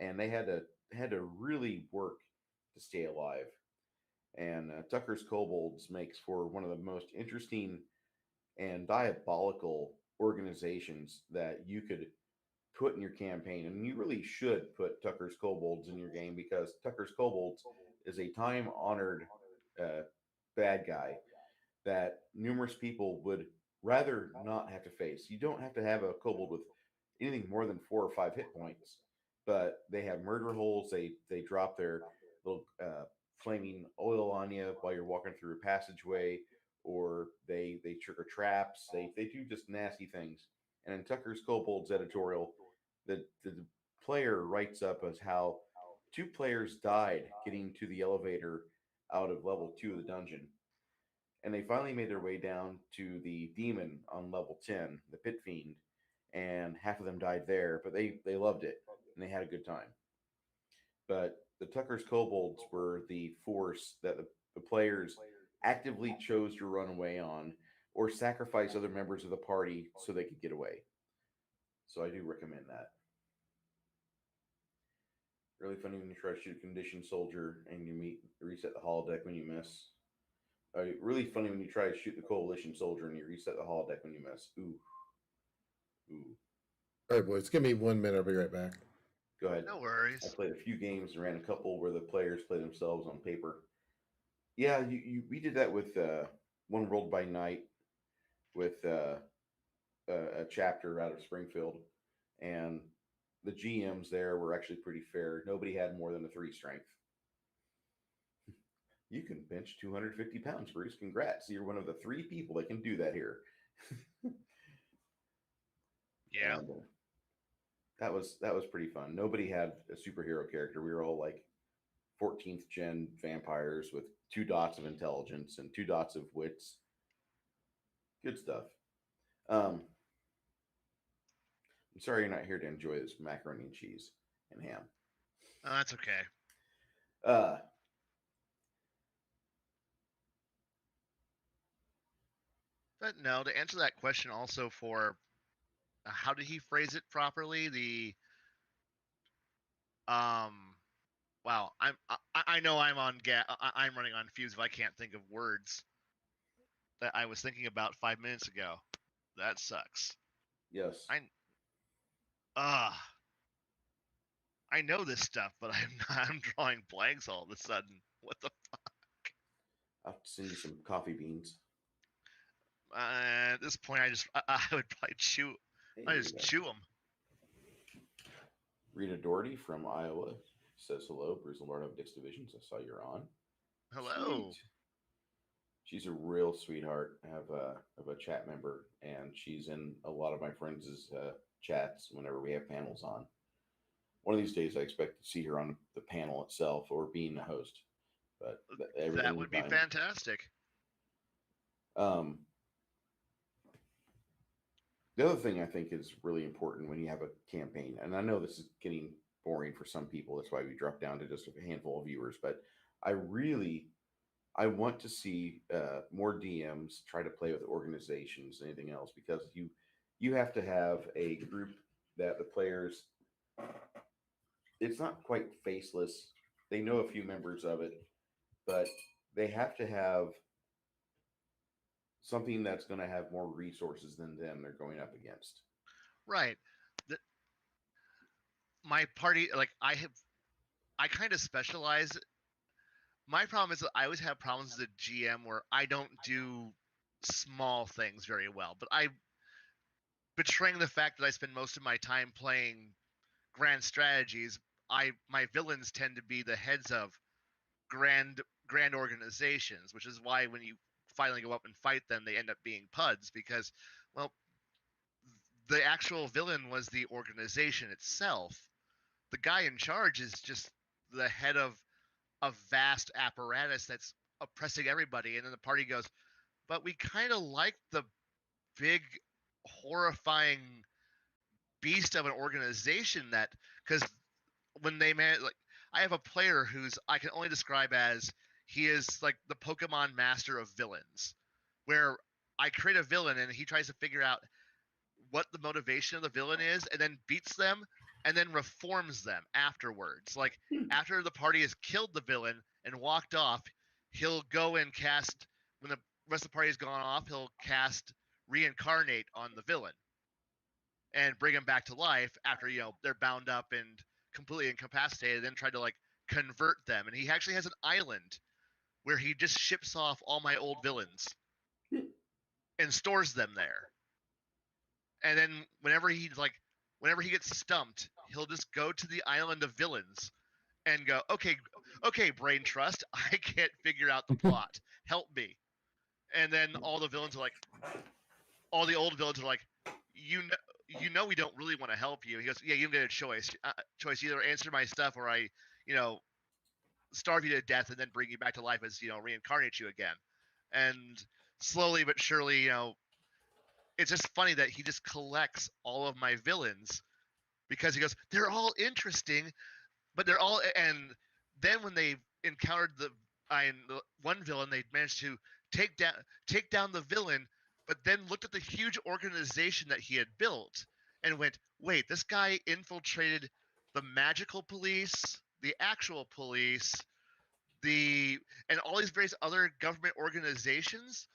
and they had to really work to stay alive. And Tucker's Kobolds makes for one of the most interesting and diabolical organizations that you could put in your campaign. And you really should put Tucker's Kobolds in your game, because Tucker's Kobolds is a time honored uh, bad guy that numerous people would rather not have to face. You don't have to have a kobold with anything more than 4 or 5 hit points, but they have murder holes. They drop their little flaming oil on you while you're walking through a passageway, or they trigger traps. They do just nasty things. And in Tucker's Kobolds editorial, the player writes up as how two players died getting to the elevator out of level 2 of the dungeon, and they finally made their way down to the demon on level 10, the pit fiend, and half of them died there, but they loved it and they had a good time. But the Tucker's Kobolds were the force that the players actively chose to run away on or sacrifice other members of the party so they could get away. So I do recommend that. Really funny when you try to shoot a conditioned soldier and you reset the holodeck when you miss. Really funny when you try to shoot the coalition soldier and you reset the holodeck when you miss. Ooh. Ooh. All right, boys, give me 1 minute. I'll be right back. Go ahead. No worries. I played a few games and ran a couple where the players play themselves on paper. Yeah, we did that with One World by Night with a chapter out of Springfield, and the GMs there were actually pretty fair. Nobody had more than a 3 strength. You can bench 250 pounds, Bruce. Congrats. You're one of the 3 people that can do that here. Yeah. And, that was pretty fun. Nobody had a superhero character. We were all like 14th gen vampires with 2 dots of intelligence and 2 dots of wits. Good stuff. I'm sorry you're not here to enjoy this macaroni and cheese and ham. Oh, that's okay. But no, to answer that question also for how did he phrase it properly? Wow, I know I'm on I'm running on fumes if I can't think of words that I was thinking about 5 minutes ago. That sucks. Yes. I know this stuff, but I'm drawing blanks all of a sudden. What the fuck? I'll have to send you some coffee beans. At this point, I would probably chew. I just chew them. Rita Doherty from Iowa says hello. Bruce Lombardo of Dix Divisions. I saw you're on. Hello. Sweet. She's a real sweetheart. I have a chat member, and she's in a lot of my friends' chats whenever we have panels on. One of these days, I expect to see her on the panel itself or being the host. But that would be fantastic. The other thing I think is really important when you have a campaign, and I know this is getting boring for some people, that's why we dropped down to just a handful of viewers, but I want to see more DMs try to play with organizations and anything else, because you have to have a group that the players, it's not quite faceless. They know a few members of it, but they have to have something that's going to have more resources than them they're going up against. Right. My party, like I kind of specialize. My problem is that I always have problems as a GM where I don't do small things very well, but betraying the fact that I spend most of my time playing grand strategies, my villains tend to be the heads of grand organizations, which is why when you finally go up and fight them, they end up being PUDs, because, well, the actual villain was the organization itself. The guy in charge is just the head of a vast apparatus that's oppressing everybody, and then the party goes, but we kind of like the big, horrifying beast of an organization that, because when they I have a player who's I can only describe as he is like the Pokemon master of villains, where I create a villain and he tries to figure out what the motivation of the villain is, and then beats them, and then reforms them afterwards. Like after the party has killed the villain and walked off, he'll go and cast when the rest of the party has gone off. He'll cast reincarnate on the villain and bring him back to life after they're bound up and completely incapacitated. Then try to like convert them, and he actually has an island where he just ships off all my old villains and stores them there. And then whenever he gets stumped, he'll just go to the island of villains and go, okay, brain trust, I can't figure out the plot. Help me. And then all the old villains are like, you know we don't really want to help you. He goes, yeah, you don't get a choice. Either answer my stuff or I, starve you to death and then bring you back to life as reincarnate you again. And slowly but surely, it's just funny that he just collects all of my villains because he goes, they're all interesting, but they're all. And then when they encountered the one villain, they managed to take down the villain, but then looked at the huge organization that he had built and went, wait, this guy infiltrated the magical police, the actual police, and all these various other government organizations.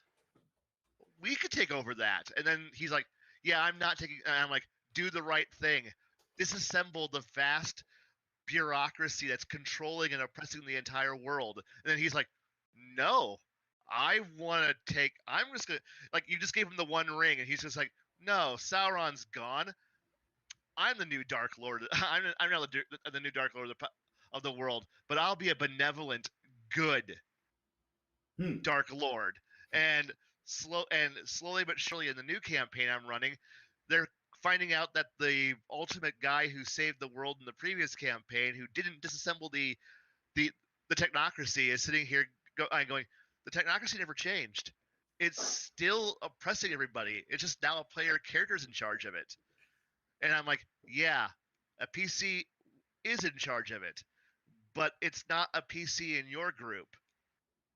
We could take over that. And then he's like, yeah, I'm not taking. And I'm like, do the right thing. Disassemble the vast bureaucracy that's controlling and oppressing the entire world. And then he's like, no, I want to take. I'm just gonna like. You just gave him the one ring, and he's just like, no, Sauron's gone. I'm the new Dark Lord. I'm now the new Dark Lord of the world. But I'll be a benevolent, good Dark Lord. And slowly but surely in the new campaign I'm running, they're finding out that the ultimate guy who saved the world in the previous campaign, who didn't disassemble the technocracy, is sitting here going, the technocracy never changed. It's still oppressing everybody. It's just now a player character's in charge of it. And I'm like, yeah, a PC is in charge of it, but it's not a PC in your group.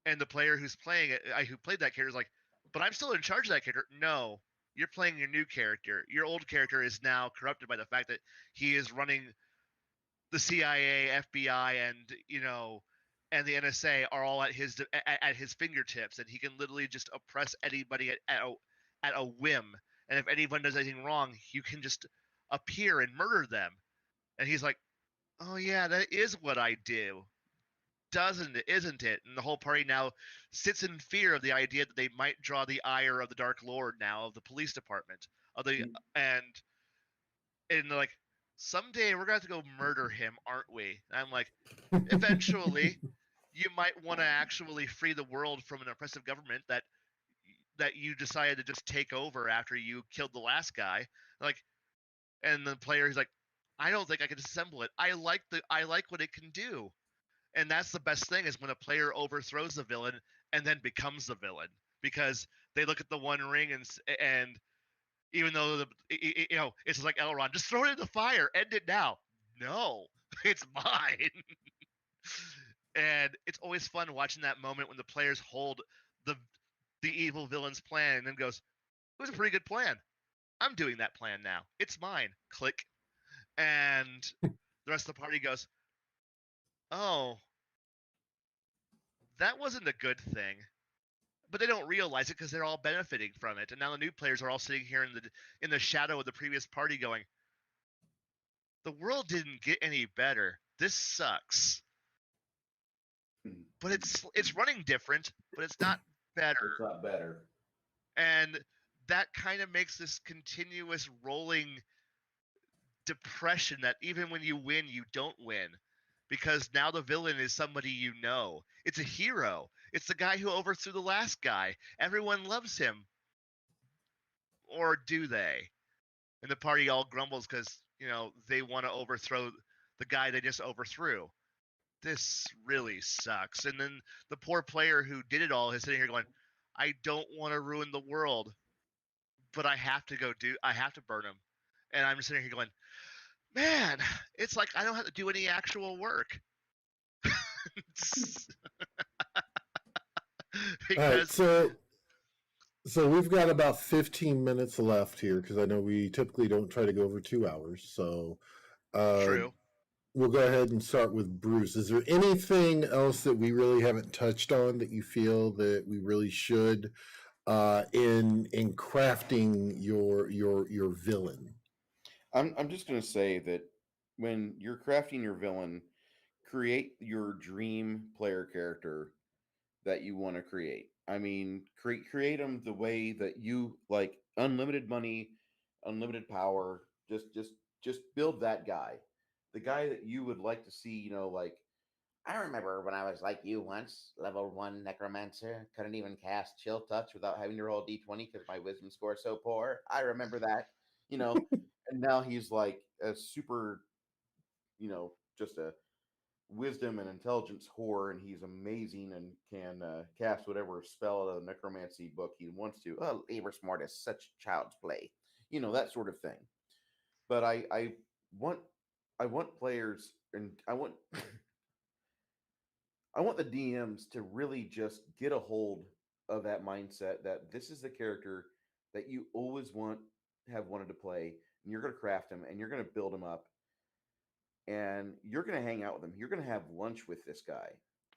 And the player who's playing it, who played that character, is like, but I'm still in charge of that character. No, you're playing your new character. Your old character is now corrupted by the fact that he is running the CIA, FBI, and the NSA are all at his fingertips, and he can literally just oppress anybody at a whim. And if anyone does anything wrong, you can just appear and murder them. And he's like, oh yeah, that is what I do. Isn't it? And the whole party now sits in fear of the idea that they might draw the ire of the Dark Lord now, of the police department, and they're like, someday we're gonna have to go murder him, aren't we? And I'm like, eventually, you might want to actually free the world from an oppressive government that you decided to just take over after you killed the last guy. Like, and the player is like, I don't think I can disassemble it. I like what it can do. And that's the best thing, is when a player overthrows the villain and then becomes the villain, because they look at the one ring and even though it's like Elrond, just throw it in the fire, end it now. No, it's mine. And it's always fun watching that moment when the players hold the evil villain's plan and then goes, it was a pretty good plan. I'm doing that plan now. It's mine. Click. And the rest of the party goes, oh, that wasn't a good thing. But they don't realize it because they're all benefiting from it. And now the new players are all sitting here in the shadow of the previous party going, the world didn't get any better. This sucks. But it's running different, but it's not better. It's not better. And that kind of makes this continuous rolling depression that even when you win, you don't win. Because now the villain is somebody you know. It's a hero. It's the guy who overthrew the last guy. Everyone loves him. Or do they? And the party all grumbles because, they want to overthrow the guy they just overthrew. This really sucks. And then the poor player who did it all is sitting here going, I don't want to ruin the world, but I have to burn him. And I'm sitting here going, man, it's like I don't have to do any actual work. All right, Because so we've got about 15 minutes left here because I know we typically don't try to go over 2 hours. So uh, true. we'll go ahead and start with Bruce. Is there anything else that we really haven't touched on that you feel that we really should in crafting your villain? I'm just going to say that when you're crafting your villain, create your dream player character that you want to create. I mean, create them the way that you like. Unlimited money, unlimited power. Just build that guy, the guy that you would like to see. Like I remember when I was like you once, level 1 necromancer, couldn't even cast chill touch without having to roll d20 because my wisdom score is so poor. I remember that, you know, and now he's like a super, just a wisdom and intelligence whore, and he's amazing and can cast whatever spell out of the necromancy book he wants to. Oh, Liber Mortis, such child's play, that sort of thing. But want, I want players, and I want the DMs to really just get a hold of that mindset that this is the character that you always have wanted to play, and you're going to craft him, and you're going to build him up, and you're going to hang out with him. You're going to have lunch with this guy,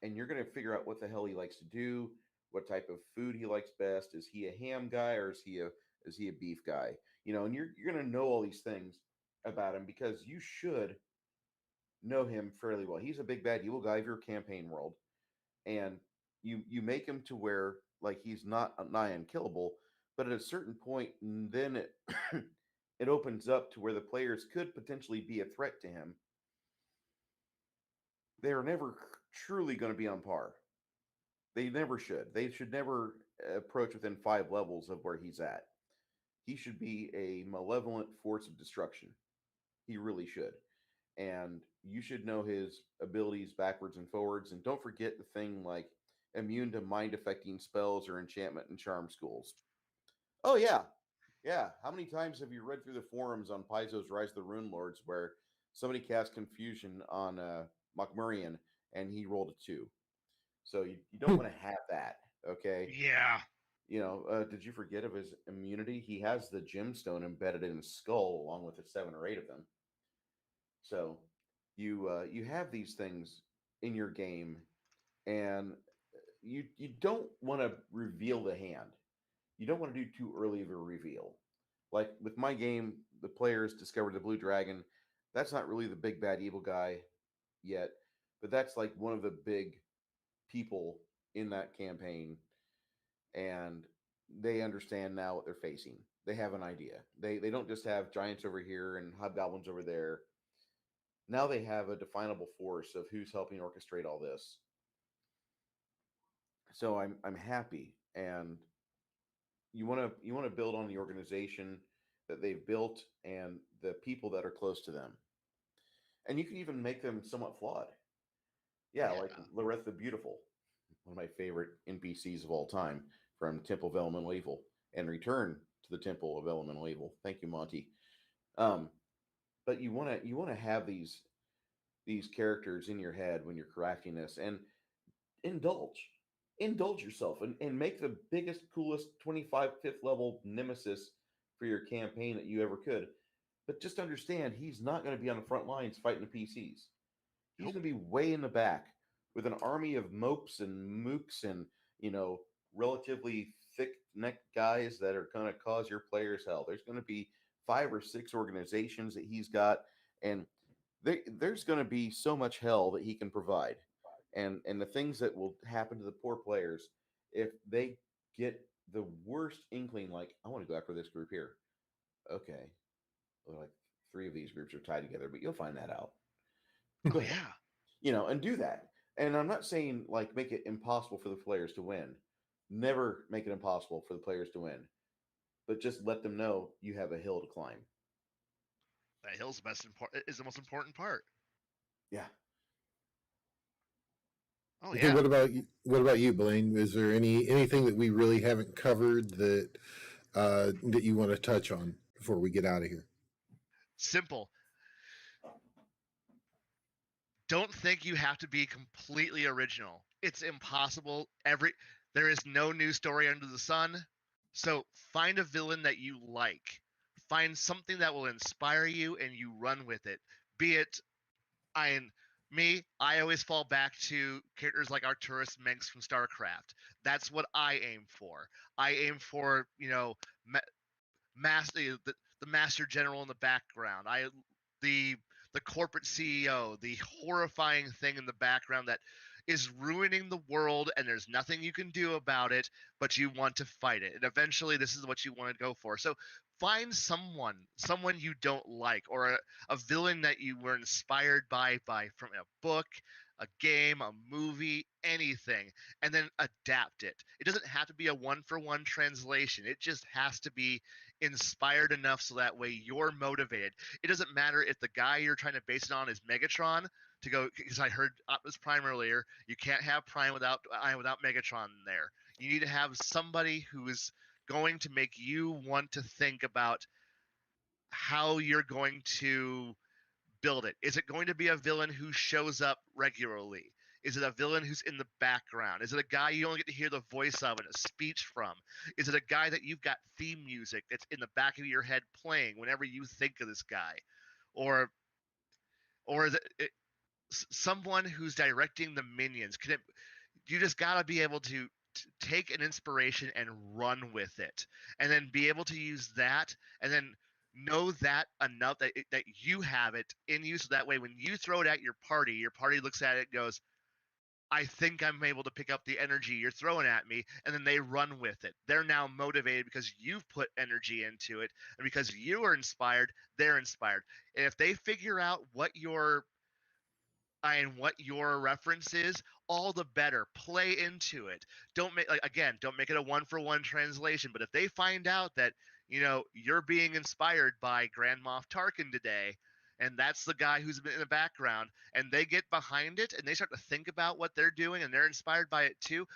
and you're going to figure out what the hell he likes to do, what type of food he likes best. Is he a ham guy or is he a beef guy? And you're going to know all these things about him because you should know him fairly well. He's a big bad evil guy of your campaign world, and you make him to where like he's not nigh unkillable, but at a certain point, then it it opens up to where the players could potentially be a threat to him. They are never truly going to be on par. They never should. They should never approach within 5 levels of where he's at. He should be a malevolent force of destruction. He really should. And you should know his abilities backwards and forwards. And don't forget the thing like immune to mind affecting spells or enchantment and charm schools. Oh, yeah. Yeah. How many times have you read through the forums on Paizo's Rise of the Rune Lords where somebody cast confusion on Mokmurian and he rolled a 2? So you don't want to have that. Okay. Yeah. Did you forget of his immunity? He has the gemstone embedded in his skull along with the 7 or 8 of them. So you have these things in your game, and you don't want to reveal the hand. You don't want to do too early of a reveal. Like with my game, the players discovered the blue dragon. That's not really the big bad evil guy yet, but that's like one of the big people in that campaign, and they understand now what they're facing. They have an idea. They don't just have giants over here and hobgoblins over there. Now they have a definable force of who's helping orchestrate all this. So I'm happy, and you want to build on the organization that they've built and the people that are close to them, and you can even make them somewhat flawed. Yeah, Yeah. like Loreth the Beautiful, one of my favorite NPCs of all time from Temple of Elemental Evil and Return to the Temple of Elemental Evil. Thank you, Monty. Um, but you want to have these characters in your head when you're crafting this, and indulge indulge yourself and make the biggest coolest 25 fifth level nemesis for your campaign that you ever could. But just understand he's not going to be on the front lines fighting the PCs. He's Nope. going to be way in the back with an army of mopes and mooks and relatively thick necked guys that are going to cause your players hell. There's going to be 5 or 6 organizations that he's got, and there's going to be so much hell that he can provide, and the things that will happen to the poor players if they get the worst inkling, like I want to go after this group here. Okay, well, like 3 of these groups are tied together, but you'll find that out. Oh Go ahead, yeah. and do that. And I'm not saying like make it impossible for the players to win. Never make it impossible for the players to win, but just let them know you have a hill to climb. That hill's the is the most important part. Yeah. Oh Okay, yeah. what about you, Blaine? Is there anything that we really haven't covered that you want to touch on before we get out of here? Simple. don't think you have to be completely original. It's impossible. There is no new story under the sun. So find a villain that you like. Find something that will inspire you and you run with it. Be it I I always fall back to characters like Arcturus Mengs from StarCraft. That's what I aim for. I aim for, master the master general in the background. The the corporate CEO, the horrifying thing in the background that is ruining the world and there's nothing you can do about it, but you want to fight it. And eventually this is what you want to go for. So find someone you don't like, or a villain that you were inspired by from a book, a game, a movie, anything, and then adapt it. It doesn't have to be a one-for-one translation. It just has to be inspired enough so that way you're motivated. It doesn't matter if the guy you're trying to base it on is Megatron, to go, because I heard Optimus Prime earlier. You can't have Prime without Megatron there. You need to have somebody who is going to make you want to think about how you're going to build it. Is it going to be a villain who shows up regularly? Is it a villain who's in the background? Is it a guy you only get to hear the voice of and a speech from? Is it a guy that you've got theme music that's in the back of your head playing whenever you think of this guy? Or is it someone who's directing the minions? You just got to be able to take an inspiration and run with it, and then be able to use that, and then know that enough that you have it in you, so that way when you throw it at your party looks at it and goes, I think I'm able to pick up the energy you're throwing at me, and then they run with it. They're now motivated because you've put energy into it, and because you are inspired, they're inspired. And if they figure out what your reference is, all the better. Play into it. Don't make it a one for one translation. But if they find out that you're being inspired by Grand Moff Tarkin today, and that's the guy who's been in the background, and they get behind it and they start to think about what they're doing and they're inspired by it too,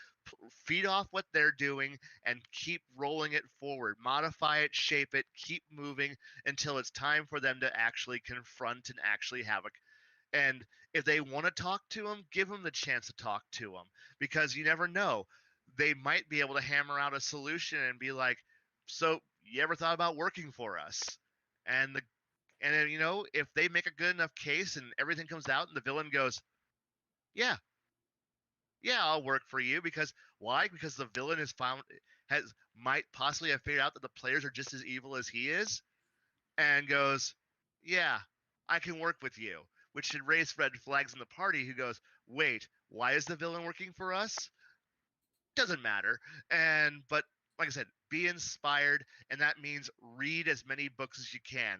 feed off what they're doing and keep rolling it forward. Modify it, shape it, keep moving until it's time for them to actually confront and actually have a. And if they want to talk to him, give them the chance to talk to him, because you never know. They might be able to hammer out a solution and be like, so you ever thought about working for us? And then, if they make a good enough case and everything comes out and the villain goes, yeah, yeah, I'll work for you. Because why? Because the villain might possibly have figured out that the players are just as evil as he is, and goes, yeah, I can work with you, which should raise red flags in the party, who goes, wait, why is the villain working for us? Doesn't matter. But like I said, be inspired, and that means read as many books as you can,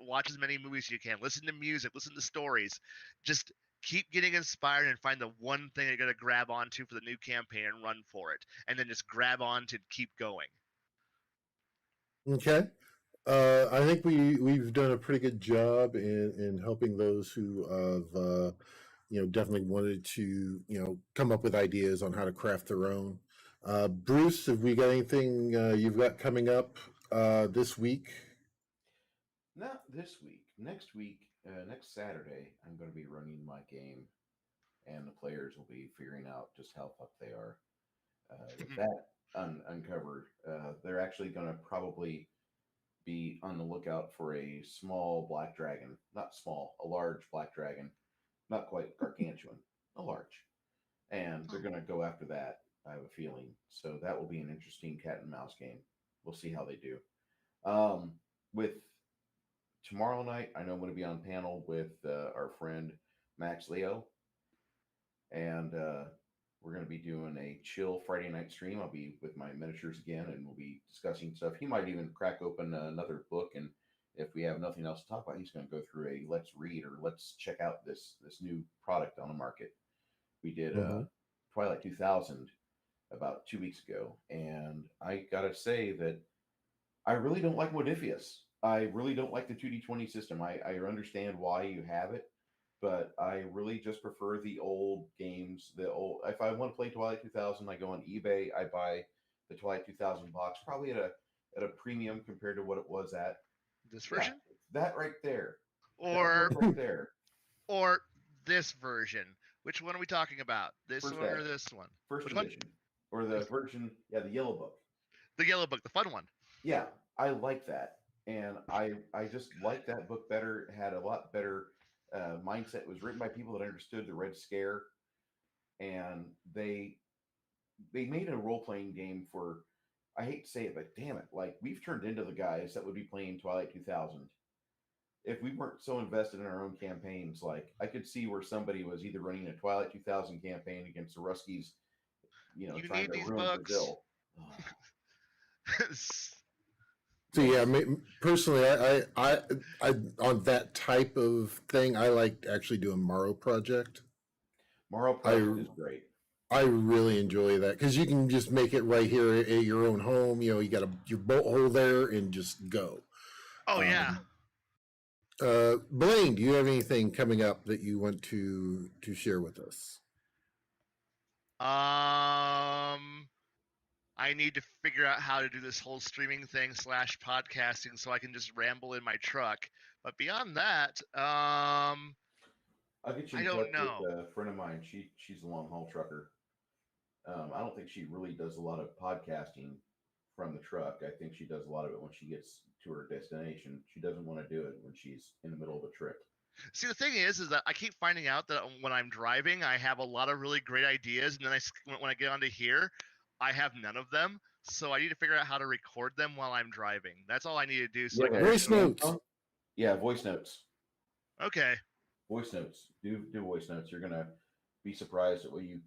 watch as many movies as you can, listen to music, listen to stories. Just keep getting inspired and find the one thing you're going to grab onto for the new campaign and run for it, and then just grab on to keep going. Okay. I think we've done a pretty good job in helping those who have definitely wanted to come up with ideas on how to craft their own. Bruce, have we got anything you've got coming up this week? Not this week. Next week, next Saturday, I'm going to be running my game, and the players will be figuring out just how fucked they are. With that uncovered, they're actually going to probably be on the lookout for a small black dragon. Not small, a large black dragon. Not quite gargantuan, a large. And they're going to go after that, I have a feeling. So that will be an interesting cat and mouse game. We'll see how they do. With tomorrow night, I know I'm going to be on panel with our friend Max Leo. And we're going to be doing a chill Friday night stream. I'll be with my miniatures again, and we'll be discussing stuff. He might even crack open another book, and if we have nothing else to talk about, he's going to go through a let's read or let's check out this new product on the market. We did Twilight 2000 about 2 weeks ago, and I gotta say that I really don't like Modifius. I really don't like the 2D20 system. I understand why you have it, but I really just prefer the old games. If I want to play Twilight 2000, I go on eBay. I buy the Twilight 2000 box, probably at a premium compared to what it was at this version. That right there, or right there, or this version. Which one are we talking about? This First one or Ed. this one? First Which one? edition. Or the version, the yellow book. The yellow book, the fun one. Yeah, I like that. And I just like that book better. It had a lot better mindset. It was written by people that understood the Red Scare. And they made a role playing game for, I hate to say it, but damn it, like we've turned into the guys that would be playing Twilight 2000 if we weren't so invested in our own campaigns. Like I could see where somebody was either running a Twilight 2000 campaign against the Ruskies, You trying need to these ruin books. Brazil. So yeah, personally, I on that type of thing, I like actually doing Morrow Project. Morrow Project is great. I really enjoy that because you can just make it right here at your own home. You got your bolt hole there and just go. Oh yeah. Blaine, do you have anything coming up that you want to share with us? I need to figure out how to do this whole streaming thing / podcasting so I can just ramble in my truck. But beyond that, I'll get you in I don't touch know. with a friend of mine. She's a long haul trucker. I don't think she really does a lot of podcasting from the truck. I think she does a lot of it when she gets to her destination. She doesn't want to do it when she's in the middle of a trip. See, the thing is that I keep finding out that when I'm driving, I have a lot of really great ideas, and then when I get onto here, I have none of them. So I need to figure out how to record them while I'm driving. That's all I need to do. So voice notes. Yeah, voice notes. Okay. Voice notes. Do voice notes. You're gonna be surprised at what you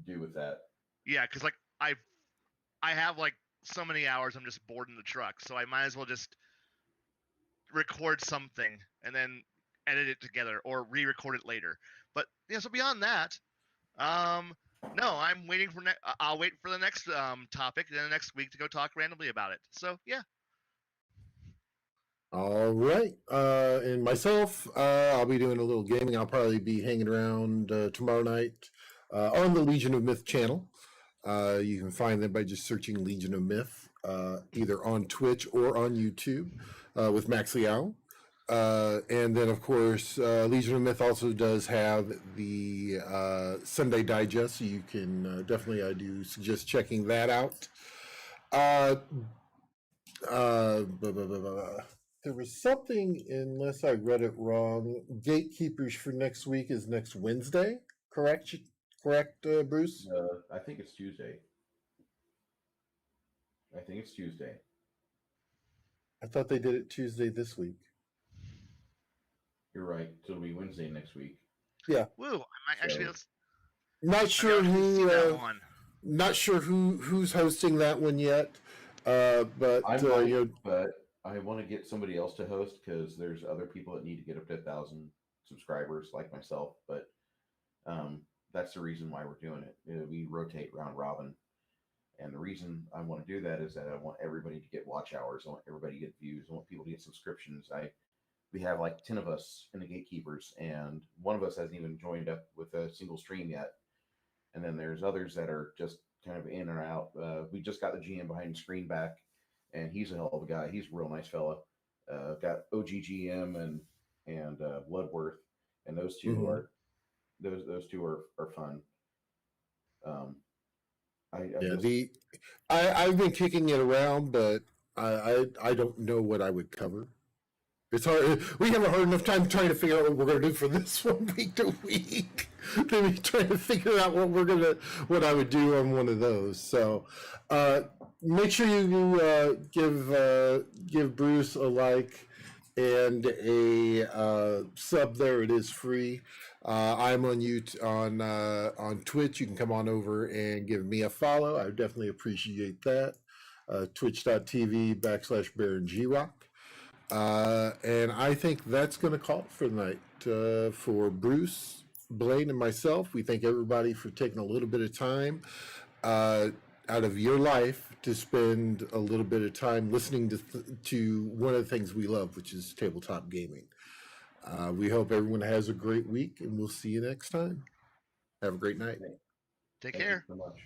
do with that. Yeah, because like I have like so many hours I'm just bored in the truck, so I might as well just record something and then edit it together or re-record it later. But yeah, so beyond that, no, I'm waiting for I'll wait for the next topic and then the next week to go talk randomly about it. So yeah. All right. And myself, I'll be doing a little gaming. I'll probably be hanging around tomorrow night on the Legion of Myth channel. You can find them by just searching Legion of Myth, either on Twitch or on YouTube with Max Liao. And then, of course, Legion of Myth also does have the Sunday Digest, so you can definitely, I do suggest checking that out. There was something, unless I read it wrong, Gatekeepers for next week is next Wednesday, correct? Correct, Bruce? I think it's Tuesday. I thought they did it Tuesday this week. You're right. So it'll be Wednesday next week. Yeah. Woo! I might actually. Not sure who. Not sure who's hosting that one yet. But but I want to get somebody else to host because there's other people that need to get up to 1,000 subscribers, like myself. But that's the reason why we're doing it. We rotate round robin. And the reason I want to do that is that I want everybody to get watch hours. I want everybody to get views. I want people to get subscriptions. We have like 10 of us in the Gatekeepers, and one of us hasn't even joined up with a single stream yet. And then there's others that are just kind of in or out. We just got the GM behind the screen back, and he's a hell of a guy. He's a real nice fella. Got OGGM and Bloodworth, and those two are those two are fun. I've been kicking it around, but I don't know what I would cover. It's hard. We have a hard enough time trying to figure out what we're going to do for this one week to week. Than trying to figure out what I would do on one of those. So make sure you give Bruce a like and a sub there. It is free. I'm on on Twitch. You can come on over and give me a follow. I definitely appreciate that. Twitch.tv/BaronGrock. And I think that's going to call it for the night. For Bruce, Blaine, and myself, we thank everybody for taking a little bit of time out of your life to spend a little bit of time listening to one of the things we love, which is tabletop gaming. We hope everyone has a great week, and we'll see you next time. Have a great night. Take care. Thank you so much.